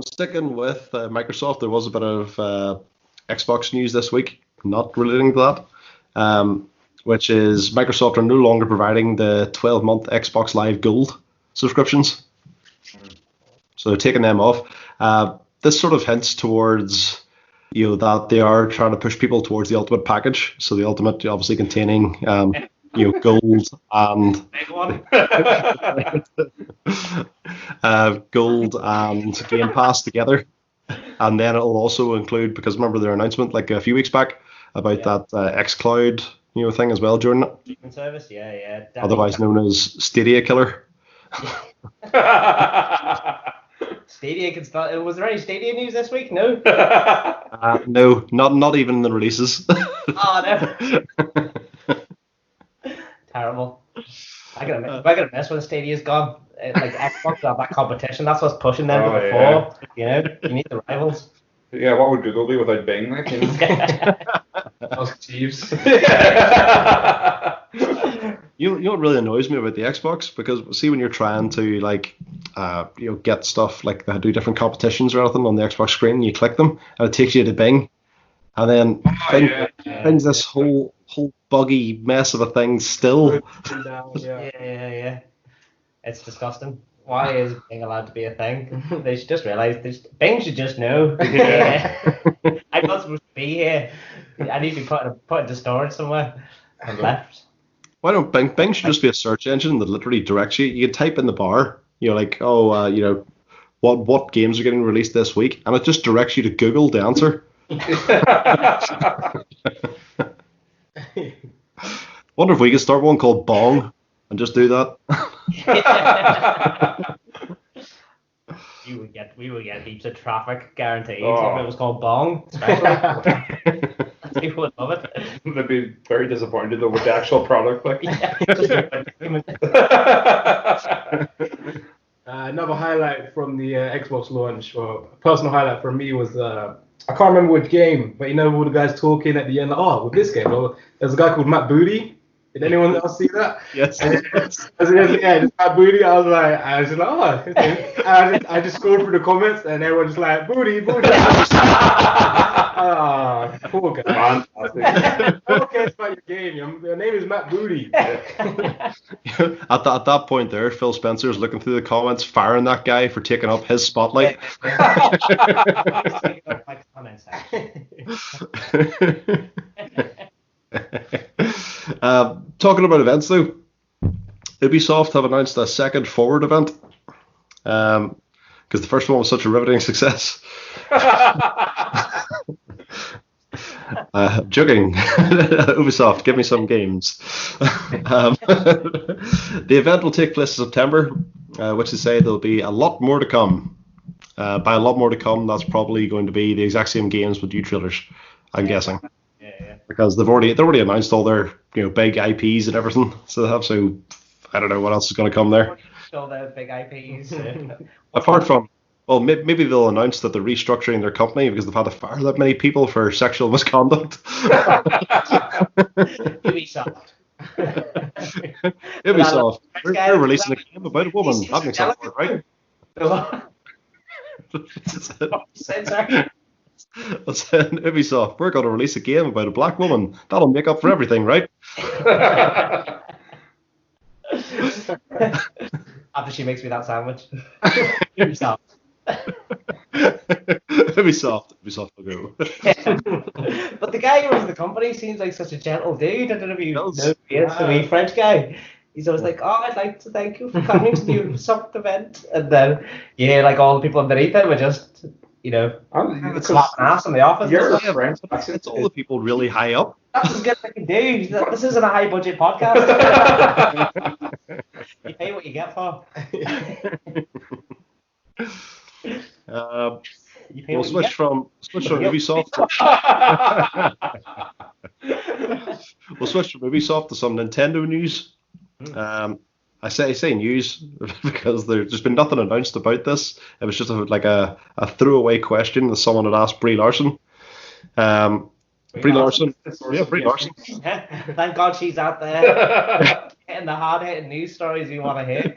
Sticking with Microsoft, there was a bit of Xbox news this week, not relating to that, which is Microsoft are no longer providing the 12-month Xbox Live Gold subscriptions. So they're taking them off. This sort of hints towards, that they are trying to push people towards the Ultimate package. So the Ultimate, obviously containing, gold and gold and Game Pass together, and then it'll also include, because remember their announcement like a few weeks back about that xCloud thing as well, Jordan. Streaming service, yeah. Otherwise known as Stadia Killer. Stadia can start. Was there any Stadia news this week? No. No, not even in the releases. Oh no. Terrible. I gotta miss when Stadia's gone. Like Xbox have that competition. That's what's pushing them to the fore. You need the rivals. Yeah, what would Google be without Bing? Like, Ask Jeeves. You know what really annoys me about the Xbox? Because see, when you're trying to get stuff like they do different competitions or anything on the Xbox screen, you click them and it takes you to Bing, and then Bing's this whole buggy mess of a thing still. Yeah. It's disgusting. Why is Bing allowed to be a thing? They should just realize Bing should just know. I'm not supposed to be here. I need to be put into storage somewhere and left. Why don't Bing should just be a search engine that literally directs you. You can type in the bar, what games are getting released this week, and it just directs you to Google the answer. Wonder if we could start one called Bong and just do that. We would get heaps of traffic guaranteed if it was called Bong. People would love it. They'd be very disappointed though with the actual product. Like. Another highlight from the Xbox launch, or a personal highlight for me, was I can't remember which game, but all the guys talking at the end, with this game. There's a guy called Matt Booty. Did anyone else see that? Yes. Just Matt Booty. I was just like, I just scrolled through the comments and everyone just like, Booty. Poor guy. Fantastic. No one cares about your game. Your name is Matt Booty. At that point there, Phil Spencer is looking through the comments, firing that guy for taking up his spotlight. Talking about events though, Ubisoft have announced a second Forward event because the first one was such a riveting success. Joking. Ubisoft, give me some games. The event will take place in September, which is say there'll be a lot more to come. By a lot more to come, that's probably going to be the exact same games with new trailers, I'm guessing. Because they've already announced all their big IPs and everything, so I don't know what else is going to come there. All their big IPs. Apart from, maybe they'll announce that they're restructuring their company because they've had to fire that many people for sexual misconduct. Ubisoft. Ubisoft. We're releasing a game about a woman having sex, right? Listen, Ubisoft, we're going to release a game about a black woman. That'll make up for everything, right? After she makes me that sandwich. Ubisoft. Ubisoft will go. But the guy who runs the company seems like such a gentle dude. I don't know if you know the wee French guy. He's always like, I'd like to thank you for coming to the Ubisoft event. And then, all the people underneath him are just... slap ass in the office. It's all the people really high up. That's as good as I can do. This isn't a high budget podcast. You pay what you get for. We'll switch from Ubisoft. We'll switch from Ubisoft to some Nintendo news. I say news because there's been nothing announced about this. It was just a throwaway question that someone had asked Brie Larson. Brie Larson. Thank God she's out there getting the hard-hitting news stories you want to hear.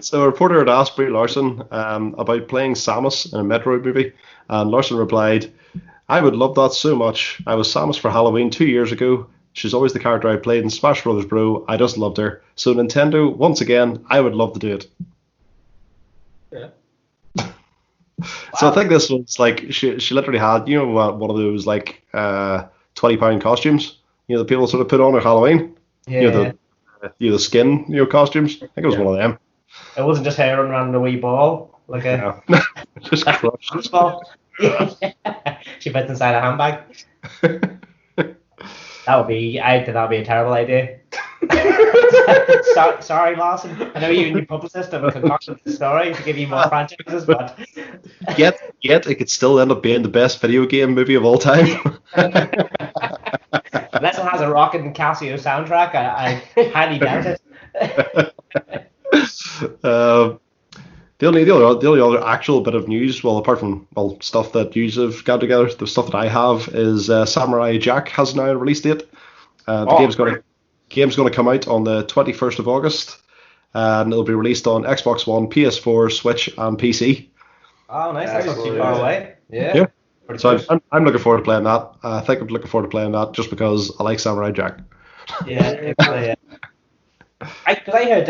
So a reporter had asked Brie Larson about playing Samus in a Metroid movie, and Larson replied, "I would love that so much. I was Samus for Halloween 2 years ago. She's always the character I played in Smash Bros. Bro. I just loved her. So Nintendo, once again, I would love to do it." Yeah. So I think this was she literally had one of those £20 costumes that people sort of put on at Halloween. Yeah. The skin costumes. I think it was one of them. It wasn't just her running around a wee ball just crushed. Ball. She fits inside a handbag. I think that would be a terrible idea. Sorry, Larson. I know you and your publicist have concocted the story to give you more franchises, but yet it could still end up being the best video game movie of all time. Unless it has a Rocket and Casio soundtrack, I highly doubt it. The only other actual bit of news, well, apart from stuff that you have got together, the stuff that I have is Samurai Jack has now a release date. The game's going to come out on the 21st of August, and it'll be released on Xbox One, PS4, Switch, and PC. Oh, nice! That's not too far away. Yeah. So I'm looking forward to playing that. I think I'm looking forward to playing that just because I like Samurai Jack. Yeah. I heard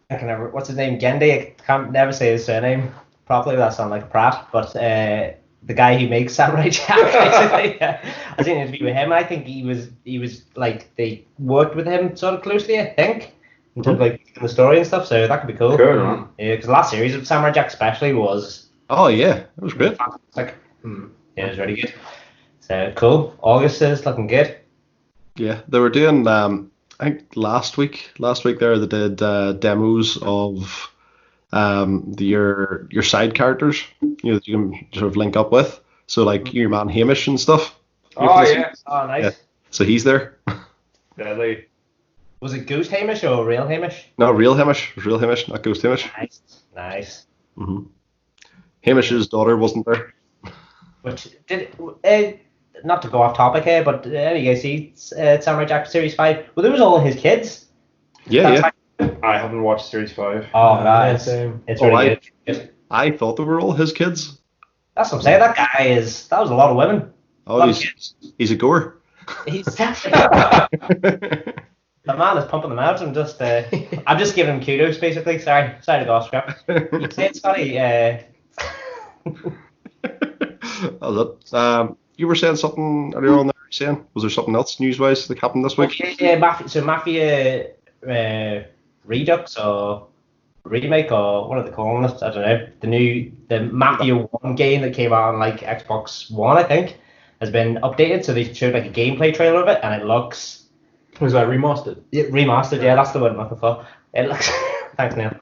I can never. What's his name? Gende. I can't never say his surname properly. That sounds like a Pratt. But the guy who makes Samurai Jack, basically, I seen an interview with him. I think he was like they worked with him sort of closely. I think in terms of like the story and stuff. So that could be cool. Cool, man. Yeah, because the last series of Samurai Jack especially was. Oh yeah, it was great. Fantastic. Yeah, it was really good. So cool. August is looking good. Yeah, they were doing. I think last week there they did demos of your side characters, that you can sort of link up with. So like your man Hamish and stuff. Oh yeah. Oh nice. Yeah. So he's there. Deadly. Was it Ghost Hamish or real Hamish? No, real Hamish. It was real Hamish, not Ghost Hamish. Nice. Mm-hmm. Hamish's daughter wasn't there. Which did not to go off topic here, but you guys see Samurai Jack Series 5? Well, there was all his kids. Yeah. I haven't watched Series 5. Oh, nice. It's really good. I thought they were all his kids. That's what I'm saying. That was a lot of women. Oh, he's a goer. He's the man is pumping them out. I'm just giving him kudos, basically. Sorry to go off script. You say it, Scotty. That was it. You were saying something earlier on there, was there something else news-wise that happened this week? Yeah, Mafia Redux or remake or what are they calling it? I don't know. The Mafia 1 game that came out on like Xbox One, I think, has been updated. So they showed like a gameplay trailer of it, and it looks. Was that remastered? Remastered, yeah, that's the word I'm looking for. It looks. Thanks, Neil.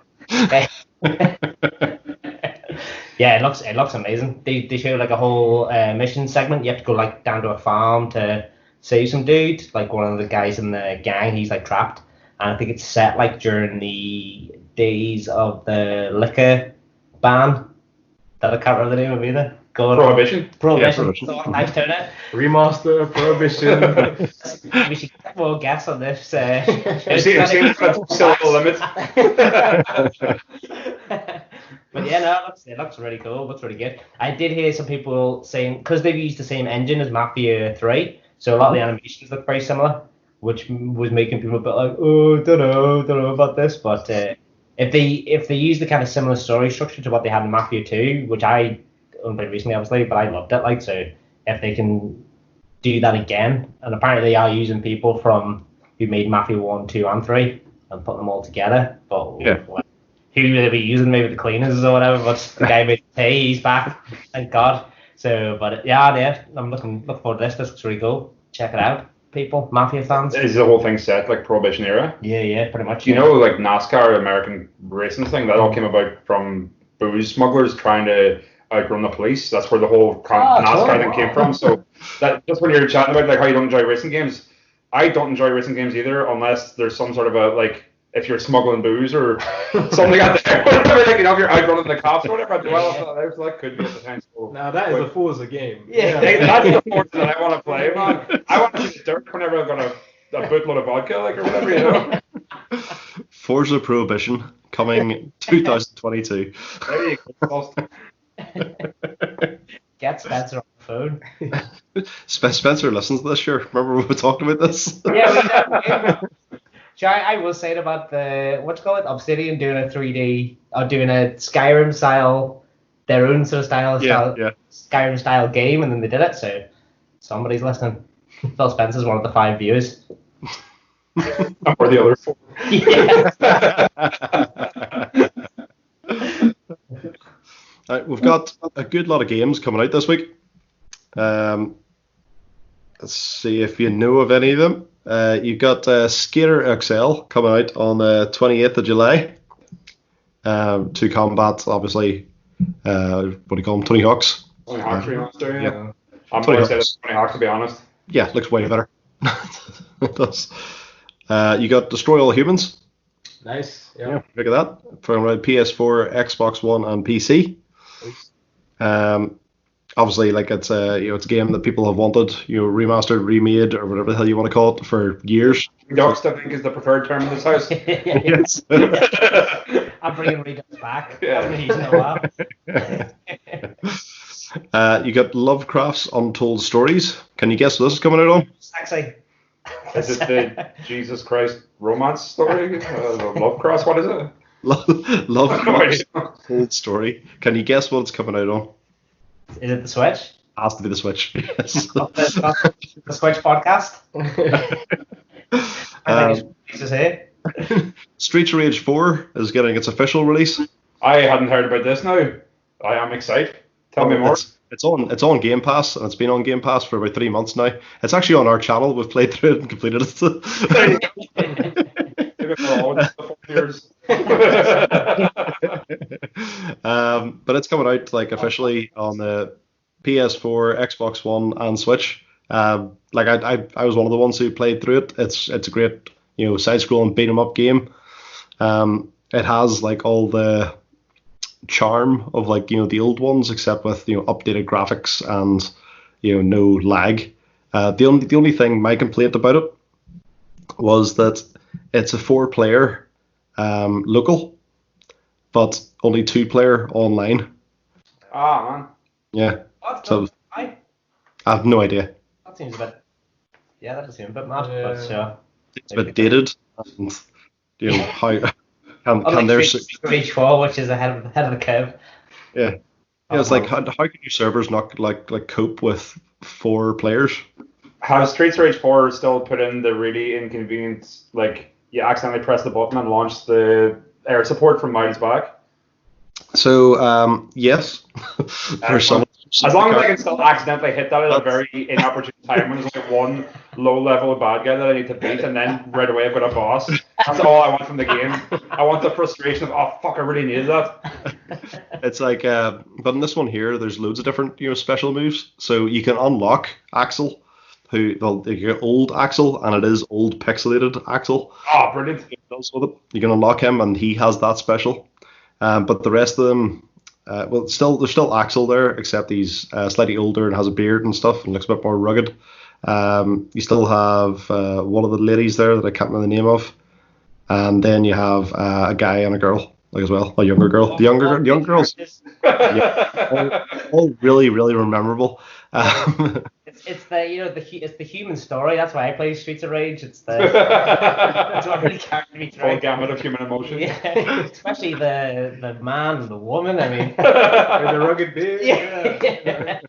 Yeah, it looks amazing. They show like a whole mission segment. You have to go like down to a farm to save some dude, like one of the guys in the gang. He's like trapped, and I think it's set like during the days of the liquor ban. That I can't remember the name of either. Prohibition. Prohibition. So, nice turn it. Remaster, Prohibition. We should get more guests on this. I've seen syllable limit. But yeah, no, it looks really cool. It looks really good. I did hear some people saying, because they've used the same engine as Mafia 3, so a lot of the animations look very similar, which was making people a bit like, oh, don't know about this. But if they use the kind of similar story structure to what they had in Mafia 2, which I unplayed recently, obviously, but I loved it. Like, so if they can do that again, and apparently they are using people from who made Mafia 1, 2, and 3 and putting them all together. But yeah. Who will they be using? Maybe the cleaners or whatever. But the guy made pay. He's back. Thank God. So, but yeah, I'm looking forward to this. This looks really cool. Check it out, people. Mafia fans. Is the whole thing set like Prohibition era? Yeah, pretty much. You know, like NASCAR, American racing thing, that all came about from booze smugglers trying to outrun the police. That's where the whole NASCAR thing came from. So that just when you're chatting about like how you don't enjoy racing games, I don't enjoy racing games either, unless there's some sort of a like. If you're smuggling booze or something out there, whatever, like, if you're outrunning the cops or whatever, that could be a potential. Now that is a Forza game. Yeah. That's the Forza that I want to play, man. I want to see the dirt whenever I've got a bootload of vodka, like, or whatever, you know. Forza Prohibition coming 2022. There you go. Get Spencer on the phone. Spencer listens to this year. Remember we were talking about this? Yeah, I will say about the Obsidian doing a 3D or doing a Skyrim style, their own sort of style, Skyrim style game, and then they did it. So somebody's listening. Phil Spencer's one of the 5 viewers. Or the other 4. Yeah. Right, we've got a good lot of games coming out this week. let's see if you know of any of them. You've got Skater XL coming out on the 28th of July to combat, obviously, what do you call them, Tony Hawk's? Tony Hawk's remaster, Yeah. I'm more excited about Tony Hawk, to be honest. Yeah, looks way better. It does. You got Destroy All Humans. Nice. Yeah. Look at that. From PS4, Xbox One, and PC. Obviously, like it's a it's a game that people have wanted, remastered, remade, or whatever the hell you want to call it, for years. Redux, I think, is the preferred term in this house. Yes. I'm bringing Redux back. Yeah. I haven't used it in a while. You got Lovecraft's Untold Stories. Can you guess what this is coming out on? Sexy. Is it the Jesus Christ romance story? Lovecraft, what is it? Lovecraft's Untold Story. Can you guess what it's coming out on? Is it the Switch? Has to be the Switch. Yes. The Switch podcast? I think it's here. Streets of Rage 4 is getting its official release. I hadn't heard about this now. I am excited. Tell me more. It's on Game Pass, and it's been on Game Pass for about 3 months now. It's actually on our channel. We've played through it and completed it. But it's coming out like officially on the PS4, Xbox One, and Switch. Like I was one of the ones who played through it. It's a great side-scrolling beat 'em up game. It has like all the charm of like the old ones, except with updated graphics and no lag. The only thing, my complaint about it was that it's a 4-player local, but only 2-player online. Ah, man. Yeah. What? So I have no idea. That seems a bit. Yeah, that does seem a bit mad. But sure. It's a bit dated, and how can there? Stage 4, which is ahead of the curve. Yeah. Yeah, it's like how can your servers not like cope with 4 players? Has Streets of Rage 4 still put in the really inconvenient, like you accidentally press the button and launch the air support from miles back? So yes, there's some. As long as I can still accidentally hit that at a very inopportune time when there's only one low-level bad guy that I need to beat, and then right away I've got a boss. That's all I want from the game. I want the frustration of, oh fuck, I really needed that. It's like, but in this one here, there's loads of different special moves. So you can unlock Axel, you get old Axel, and it is old pixelated Axel. Oh, brilliant! You can unlock him, and he has that special. But the rest of them. There's still Axel there, except he's slightly older and has a beard and stuff and looks a bit more rugged. You still have one of the ladies there that I can't remember the name of, and then you have a guy and a girl as well, a younger girl. The young girls, yeah, all really really memorable. It's the human story. That's why I play Streets of Rage. It's what really carried me through. Full gamut of human emotion. Yeah, especially the man and the woman. I mean, the rugged beard. Yeah.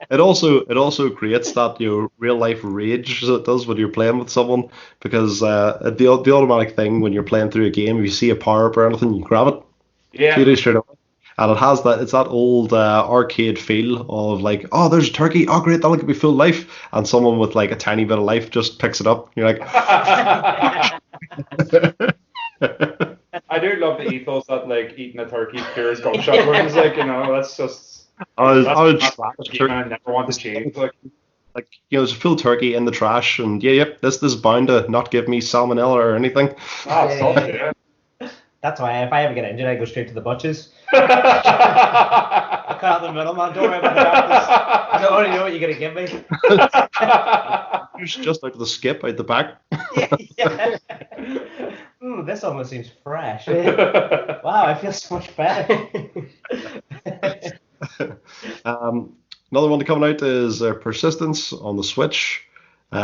It also creates that real life rage as it does when you're playing with someone, because the automatic thing when you're playing through a game, if you see a power up or anything, you grab it. Yeah. 2 days straight away. And it's that old arcade feel of like, oh, there's a turkey, oh great, that'll give me full life, and someone with like a tiny bit of life just picks it up. You're like, I do love the ethos that like eating a turkey cures gunshot wounds. Like that's just. I never want to change. Like there's a full turkey in the trash, and this is bound to not give me salmonella or anything. Yeah. That's why if I ever get injured, I go straight to the butchers. I cut out the middleman. Don't worry about the doctors. I already know what you're gonna give me. Just out of the skip out the back. Yeah. This almost seems fresh. Wow, I feel so much better. Another one to come out is Persistence on the Switch.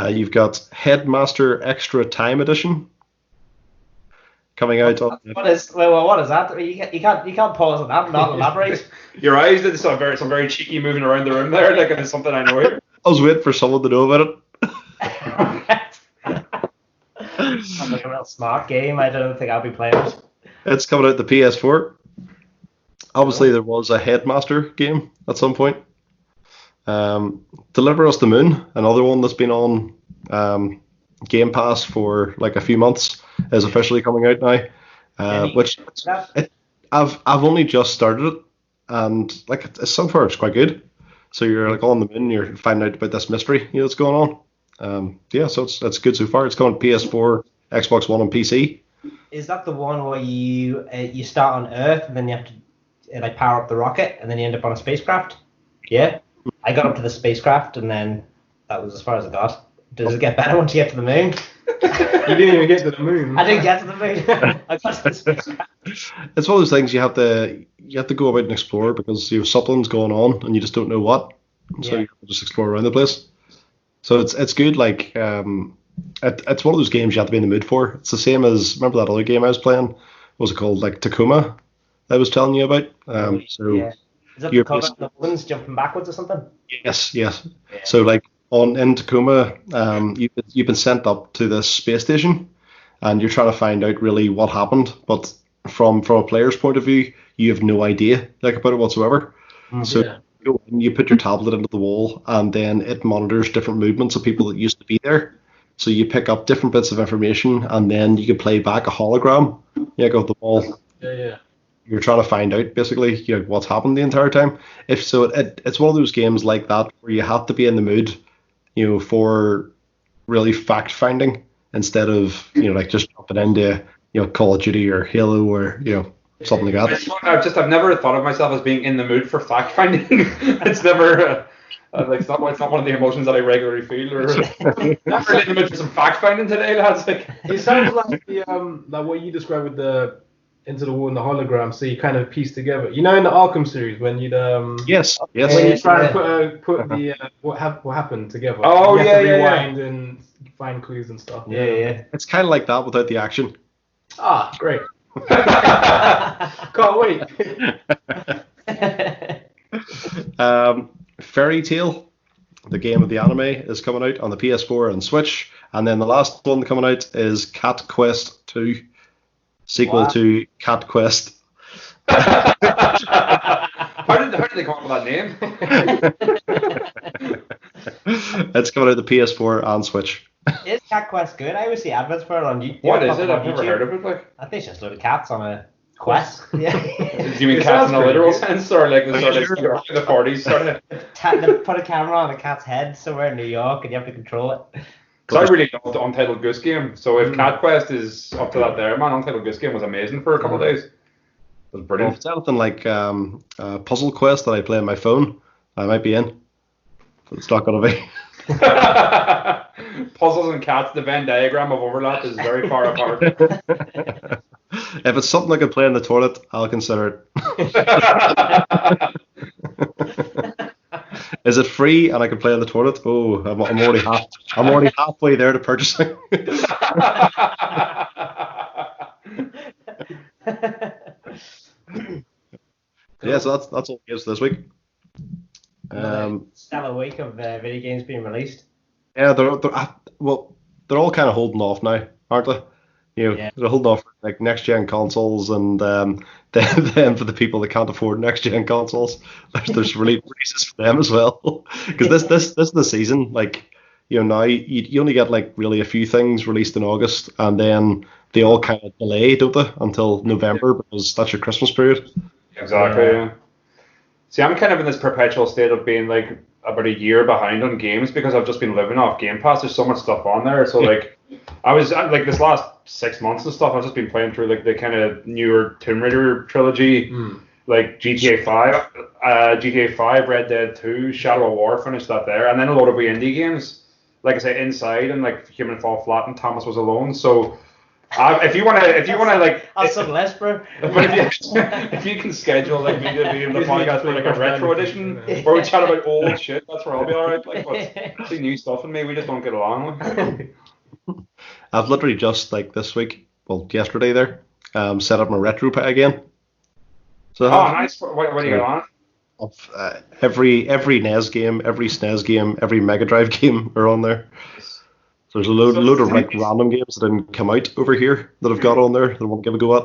You've got Headmaster Extra Time Edition coming out on. What is that? You can't pause on that and not elaborate. Your eyes did some very cheeky moving around the room there, like it's something I know here. I was waiting for someone to know about it. Sounds like a real smart game. I don't think I'll be playing it. It's coming out the PS4. Obviously, there was a Headmaster game at some point. Deliver Us the Moon, another one that's been on Game Pass for like a few months, is officially coming out now. I've only just started it, and like so far it's quite good. So you're like on the moon, you're finding out about this mystery that's going on. So it's good so far. It's coming PS4, Xbox One, and PC. Is that the one where you start on Earth and then you have to like power up the rocket and then you end up on a spacecraft? Yeah, I got up to the spacecraft and then that was as far as I got. Does it get better once you get to the moon? You didn't even get to the moon. I didn't get to the moon. I got to the spacecraft. It's one of those things you have to go about and explore because you have something's going on and you just don't know what. So you have to just explore around the place. So it's good. Like it's one of those games you have to be in the mood for. It's the same as, remember that other game I was playing? What was it called? Like Tacoma, I was telling you about. Is that the balloons jumping backwards or something? Yes. Yeah. So like in Tacoma, you've been sent up to this space station, and you're trying to find out really what happened. But from a player's point of view, you have no idea like about it whatsoever. So you put your tablet into the wall, and then it monitors different movements of people that used to be there. So you pick up different bits of information, and then you can play back a hologram of the wall. Yeah. You're trying to find out basically what's happened the entire time. It's one of those games like that where you have to be in the mood, for really fact finding instead of like just jumping into Call of Duty or Halo or something like that. I've never thought of myself as being in the mood for fact finding. It's never. It's not one of the emotions that I regularly feel. Or not really in the mood for some fact finding today, lads. Like, it sounds like the like what you described with the Into the Wall and the hologram. So you kind of piece together. In the Arkham series when you'd yes when you try to put the what happened together. Oh, you have to rewind and find clues and stuff. Yeah. It's kind of like that without the action. Ah, great. Can't wait. Fairy Tail, the game of the anime, is coming out on the PS4 and Switch, and then the last one coming out is Cat Quest 2, sequel to Cat Quest. How did they come up with that name? It's coming out the PS4 and Switch. Is Cat Quest good? I always see adverts for it on YouTube. What is it? I've never heard of it. Like, I think it's just a load of cats on a quest. Yeah. Do you mean cats in a literal sense, or like the sort of the 40s sort of? They put a camera on a cat's head somewhere in New York, and you have to control it. Because I really loved the Untitled Goose Game. So if Cat Quest is up to that there, man, Untitled Goose Game was amazing for a couple of days. It was brilliant. If it's anything like Puzzle Quest that I play on my phone, I might be in. But it's not going to be. Puzzles and cats, the Venn diagram of overlap is very far apart. If it's something I can play in the toilet, I'll consider it. Is it free and I can play in the toilet? Oh, I'm already halfway there to purchasing. Yeah, so that's all it is this week. Stellar week of video games being released. Yeah, they're all kind of holding off now, aren't they? They're holding off for like next gen consoles, and then for the people that can't afford next gen consoles, there's releases for them as well. Because this is the season. Like now you only get like really a few things released in August, and then they all kind of delay, don't they, until November because that's your Christmas period. Exactly. Yeah. See, I'm kind of in this perpetual state of being like about a year behind on games because I've just been living off Game Pass. There's so much stuff on there. So like, I was like this last 6 months and stuff. I've just been playing through like the kind of newer Tomb Raider trilogy, like GTA 5, GTA 5, Red Dead 2, Shadow of War. Finished that there, and then a load of indie games. Like I say, Inside and like Human Fall Flat and Thomas Was Alone. So. If you wanna like, I'll some less, bro. If you can schedule like me to be in the podcast for like a retro edition where we chat about old shit, that's where I'll be alright. Like, but see new stuff in me, we just don't get along. I've literally just like this week, well, yesterday there, set up my retro pit again. So nice. What do you got on? Every NES game, every SNES game, every Mega Drive game are on there. There's a load of like random games that didn't come out over here that I've got on there that I want to give a go at.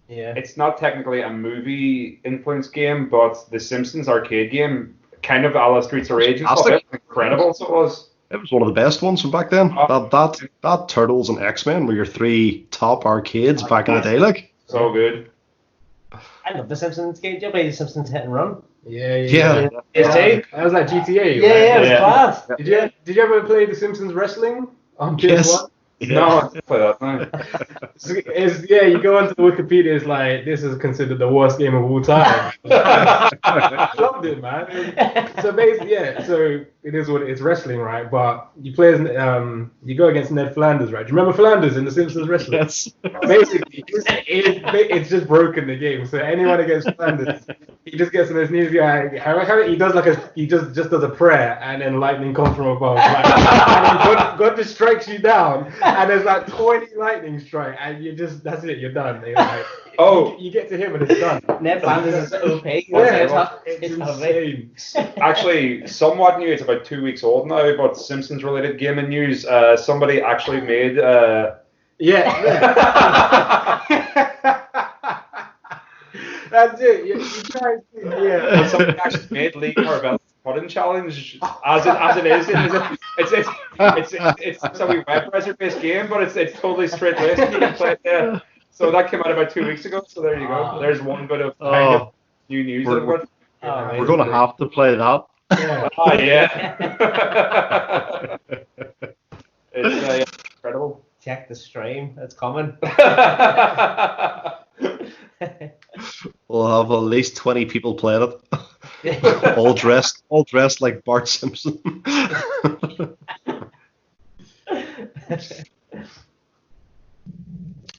Yeah. It's not technically a movie influenced game, but the Simpsons arcade game kind of a la Streets of Rage and stuff. It was incredible, so it was. It was one of the best ones from back then. That Turtles and X-Men were your three top arcades back in the day, like. So good. I love The Simpsons game. Did you play The Simpsons Hit and Run? Yeah. That was like GTA. Yeah, it was class. Did you ever play The Simpsons Wrestling on PS1? Yes. No, I didn't play that. No. You go onto the Wikipedia, it's like, this is considered the worst game of all time. I loved it, man. So basically, so it is what it's wrestling, right? But you play as, you go against Ned Flanders, right? Do you remember Flanders in The Simpsons Wrestling? Yes. Basically, it's just broken the game. So anyone against Flanders, he just gets on his knees, he does he just does a prayer, and then lightning comes from above. And then God just strikes you down. And there's like 20 lightning strike, and that's it, you're done. Like, you get to him and it's done. Ned Flanders is OP. It's insane. Actually, somewhat new. It's about 2 weeks old now, but Simpsons related gaming news. Somebody actually made. That's it. You try to. Yeah. Somebody actually made Lee Carvel's pudding challenge as it is. It's a wee web browser based game, but it's totally straight laced. You can play it. So that came out about 2 weeks ago. So there you go. There's one bit of kind of new news. We're going to have to play that. Yeah. It's incredible. Check the stream. It's coming. We'll have at least 20 people playing it. all dressed like Bart Simpson.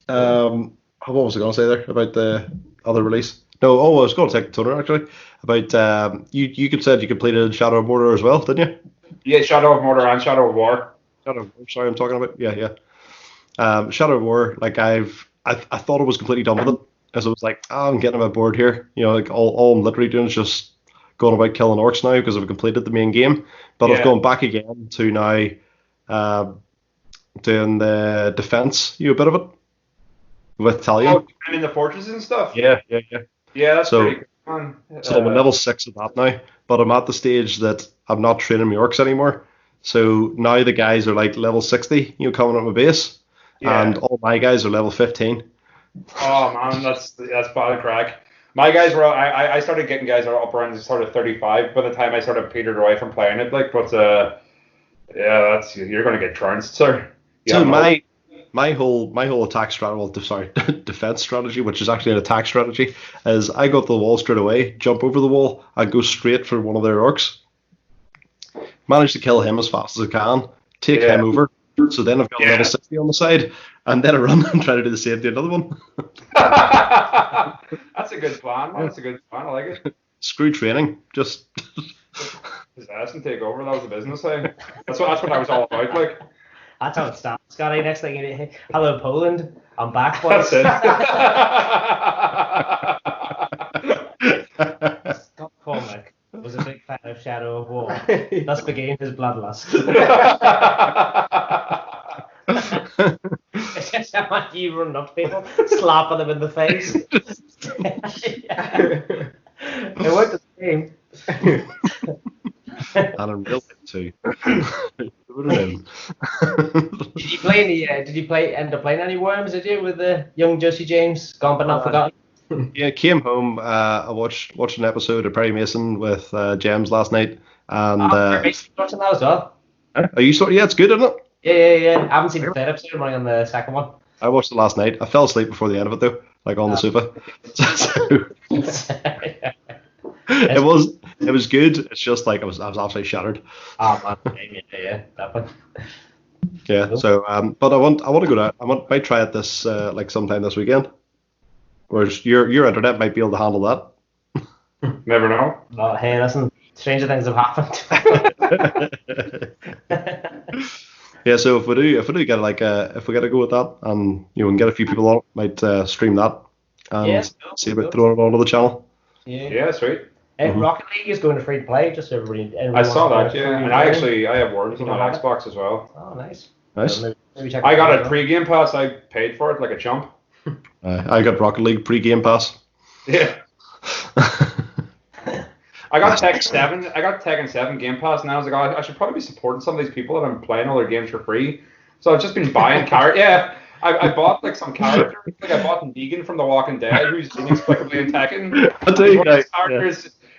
What was I going to say there about the other release? No, I was going to take Toner actually about you said you completed Shadow of Mordor as well, didn't you? Yeah, Shadow of Mordor and Shadow of War. Sorry, I'm talking about Shadow of War. Like I thought I was completely done with it, as I was like, I'm getting a bit bored here. You know, like all I'm literally doing is just going about killing orcs now because I've completed the main game. But I've gone back again to now doing the defense. A bit of it with Talia. And in the fortresses and stuff. Yeah. Yeah, that's pretty good, man. So I'm at level 6 of that now, but I'm at the stage that I'm not training my orcs anymore. So now the guys are like level 60, coming up my base, and all my guys are level 15. Oh man, that's bad crack. My guys were I started getting guys up around sort of 35 by the time I sort of petered away from playing it. Like, but that's you're gonna get trounced, sir. So my whole attack strategy, defense strategy, which is actually an attack strategy, is I go to the wall straight away, jump over the wall, and go straight for one of their orcs. Manage to kill him as fast as I can, take him over. So then I've got level 60 on the side, and then I run and try to do the same to another one. That's a good plan, man. That's a good plan. I like it. Screw training. Just his ass and take over. That was the business thing. That's what I was all about. Like. That's how it starts, Scotty. Next thing you know, hello Poland. I'm back, boys. That's it. Scott Cormac was a big fan of Shadow of War. Thus began his bloodlust. It's just how much you run up to people, slapping them in the face. It worked the same. And in real life too. Did you end up playing any Worms? Did you with the young Josie James, Gone But Not Forgotten? Yeah, came home. I watched an episode of Perry Mason with James last night, and watching that as well. Are you sorry? Yeah, it's good, isn't it? Yeah. I haven't seen the third episode. I'm running on the second one. I watched it last night. I fell asleep before the end of it though, like on the sofa. It was good. It's just like I was absolutely shattered. Oh man, yeah, definitely. Yeah. So, but I want to go down. Might try it this like sometime this weekend. Whereas your internet might be able to handle that. Never know. Well, hey, listen, stranger things have happened. Yeah. So if we do get if we get to go with that, and we can get a few people on, might stream that and see about throwing it onto the channel. Yeah, sweet. Rocket League is going to free to play, just so everybody I saw that, and I have Worms on Xbox as well. Oh, nice. So maybe I got a pre-game pass. I paid for it like a chump. I got Rocket League pre-game pass. Yeah. I got Tekken 7. I got Tekken 7 Game Pass, and I was like, oh, I should probably be supporting some of these people that I'm playing all their games for free. So I've just been buying characters. Yeah, I bought like some characters. Like I bought Negan from The Walking Dead, who's inexplicably in Tekken.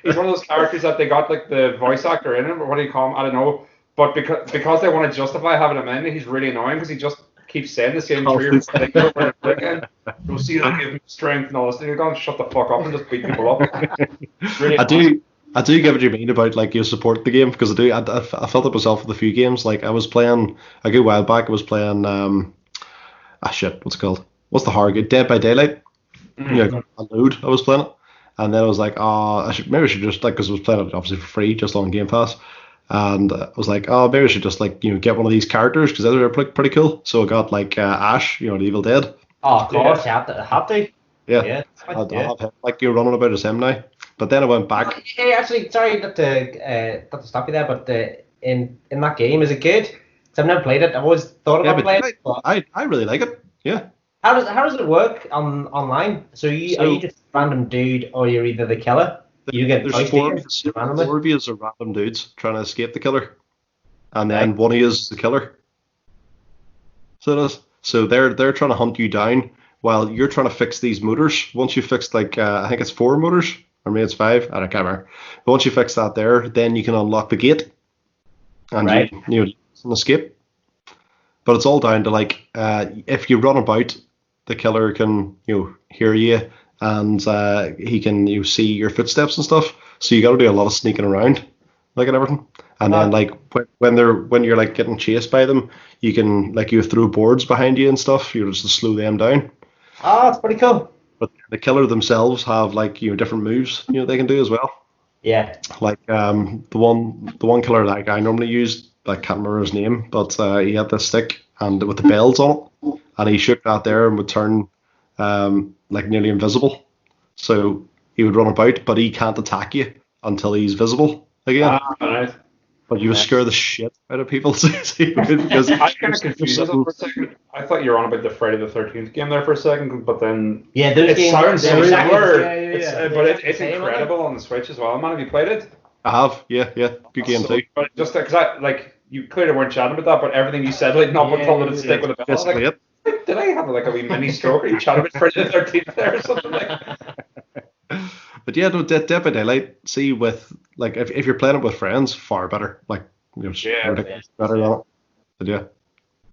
He's one of those characters that they got like the voice actor in him, or what do you call him? I don't know. But because they want to justify having him in, he's really annoying because he just keeps saying the same 3 or 4 things over and over again. You'll see that give me strength and all this. You're going to shut the fuck up and just beat people up. Really I do get what you mean about like you support the game, because I felt it myself with a few games. Like I was playing a good while back. I was playing what's it called? What's the horror game? Dead by Daylight. On load. I was playing it, and then I was like, I should just like, because I was playing it obviously for free just on Game Pass. And I was like, maybe I should just like get one of these characters because they're pretty cool. So I got like Ash, the Evil Dead. Oh, of course, you have to. Yeah. I'll have him, like you're running about as him now. But then I went back. Hey, actually, sorry not to stop you there, but in that game, is it good? 'Cause I've never played it. I've always thought about playing it. But I really like it. Yeah. How does it work online? So are you just a random dude, or you're either the killer? You get there's four of you are random dudes trying to escape the killer, and then one of you is the killer. So it is. So they're trying to hunt you down while you're trying to fix these motors. Once you fix I think it's 4 motors, or maybe it's 5. I don't remember. But once you fix that then you can unlock the gate, and you can escape. But it's all down to like if you run about, the killer can hear you. And he can see your footsteps and stuff, so you got to do a lot of sneaking around, like and everything. And then like when you're like getting chased by them, you can you throw boards behind you and stuff. You just to slow them down. Oh, that's pretty cool. But the killer themselves have different moves they can do as well. Yeah. Like the one killer that guy normally used, I can't remember his name, but he had this stick and with the bells on it, and he shook that there and would turn nearly invisible. So he would run about, but he can't attack you until he's visible again. Nice. But you would scare the shit out of people. Because I kind of confused myself for a second. I thought you were on about the Friday the 13th game there for a second, but then those it sounds so similar. But it's same, incredible on the Switch as well. Man, have you played it? I have, yeah. Good game too. But just because you clearly weren't chatting about that, but everything you said, not until it stick with a bell. Did I have a wee mini stroke? Are you chatting about Friday the 13th there or something But yeah, no, Dead by Daylight. See, with if you're playing it with friends, far better. Better than it. But yeah.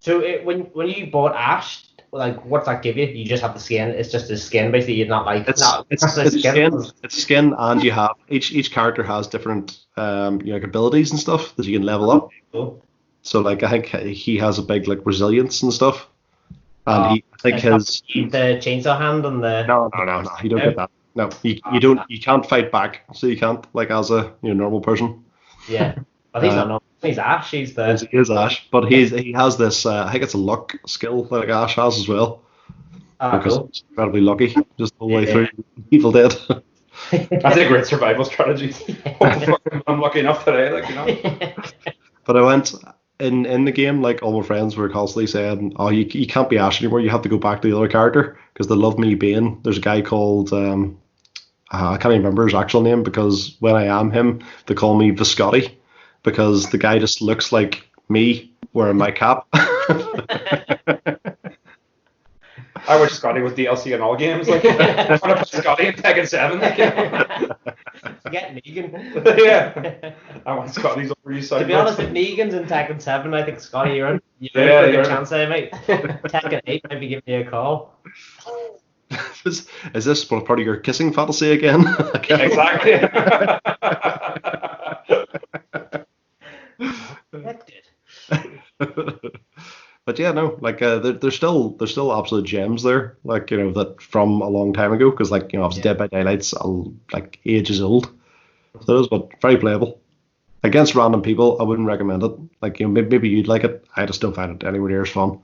So when you bought Ash, what's that give you? You just have the skin. It's just a skin, basically. You're not it's skin. It's skin, and you have each character has different abilities and stuff that you can level up. Cool. So I think he has a big resilience and stuff. And the chainsaw hand and the no, you don't get that. No, you don't. You can't fight back, so you can't as a normal person. Yeah, I think he's not. He's Ash. He is Ash, but he has this. I think it's a luck skill that Ash has as well. Because he's incredibly lucky just the way through Evil Dead. That's a great survival strategy. I'm lucky enough today, But I went. In the game, all my friends were constantly saying, you can't be Ash anymore, you have to go back to the other character, because they love me being, there's a guy called, I can't even remember his actual name, because when I am him, they call me Viscotti, because the guy just looks like me wearing my cap. I wish Scotty was DLC in all games. I want to put Scotty in Tekken 7. Forget Negan. Yeah. I want Scotty's over you. To be honest, if Negan's in Tekken 7, I think Scotty, you're in for a good chance there, mate. Tekken 8 might be giving you a call. Is this part of your kissing fantasy again? Exactly. But yeah, no, there's still absolute gems there, that from a long time ago, because obviously Dead by Daylight's ages old, so it is, but very playable. Against random people, I wouldn't recommend it. Maybe you'd like it. I just don't find it anywhere near as fun.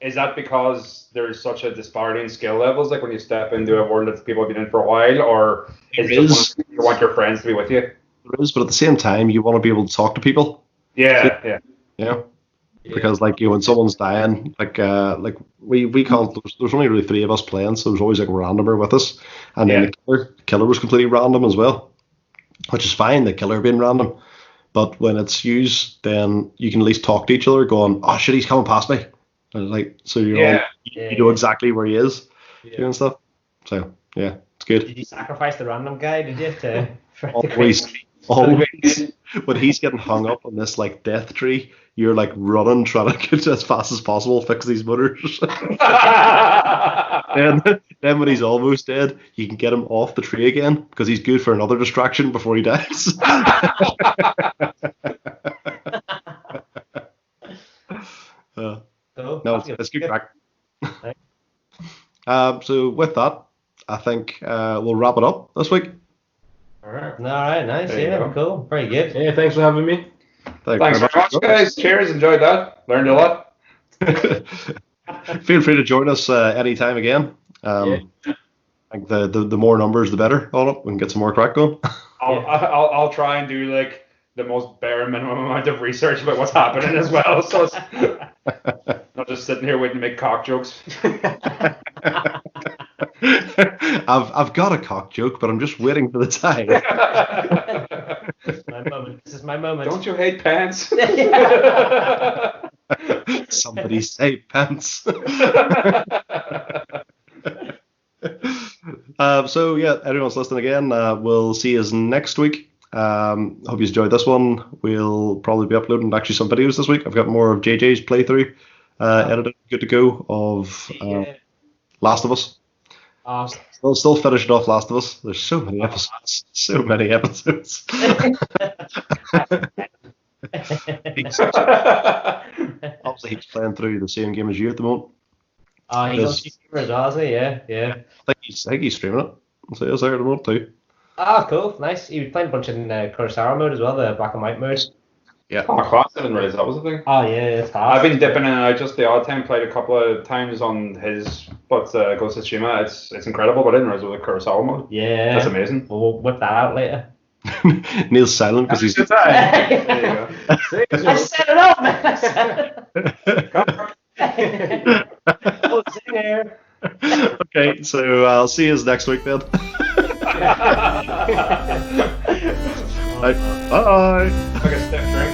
Is that because there's such a disparity in skill levels, when you step into a world that people have been in for a while, or is it just you want your friends to be with you? There is, but at the same time, you want to be able to talk to people. Yeah. Because when someone's dying, we called, there's only really 3 of us playing, so there's always a randomer with us, and then the killer was completely random as well. which is fine, the killer being random. But when it's used, then you can at least talk to each other, going, "Oh shit, he's coming past me," and like so you know exactly where he is, doing stuff. So yeah, it's good. Did you sacrifice the random guy? Did you always when he's getting hung up on this like death tree, you're like running, trying to get as fast as possible, fix these motors. Then when he's almost dead, you can get him off the tree again because he's good for another distraction before he dies. No, it's good crack. So with that, I think we'll wrap it up this week. All right, nice. Yeah, cool. Very good. Yeah, thanks for having me. Thanks very much, guys. Cheers. Enjoyed that. Learned a lot. Feel free to join us anytime again. I think the more numbers, the better on it. We can get some more crack going. I'll try and do like the most bare minimum amount of research about what's happening as well. So it's not just sitting here waiting to make cock jokes. I've got a cock joke, but I'm just waiting for the time. This is my moment. Don't you hate pants? Somebody say pants. So yeah, everyone's listening again. We'll see you next week. Hope you enjoyed this one. We'll probably be uploading actually some videos this week. I've got more of JJ's playthrough edited, good to go, of Last of Us. Still finishing off Last of Us. There's so many episodes. Obviously, he's playing through the same game as you at the moment. He's on streamer as well, is he? Yeah. I think he's streaming it. So he's there at the moment too. Cool, nice. He was playing a bunch in Kurosawa mode as well, the black and white mode. Yeah. Oh, class, I didn't realize that was the thing. Oh yeah, it's hard. I've been dipping in and out just the odd time. Played a couple of times on his, but Ghost of Tsushima. It's incredible, but I didn't realize it was a Kurosawa mode. Yeah. That's amazing. We'll whip that out later. Neil's silent because he's. There you go. I set it up, man. Oh, it's in there. Okay, so I'll see you next week then. Bye. Like a stiff drink.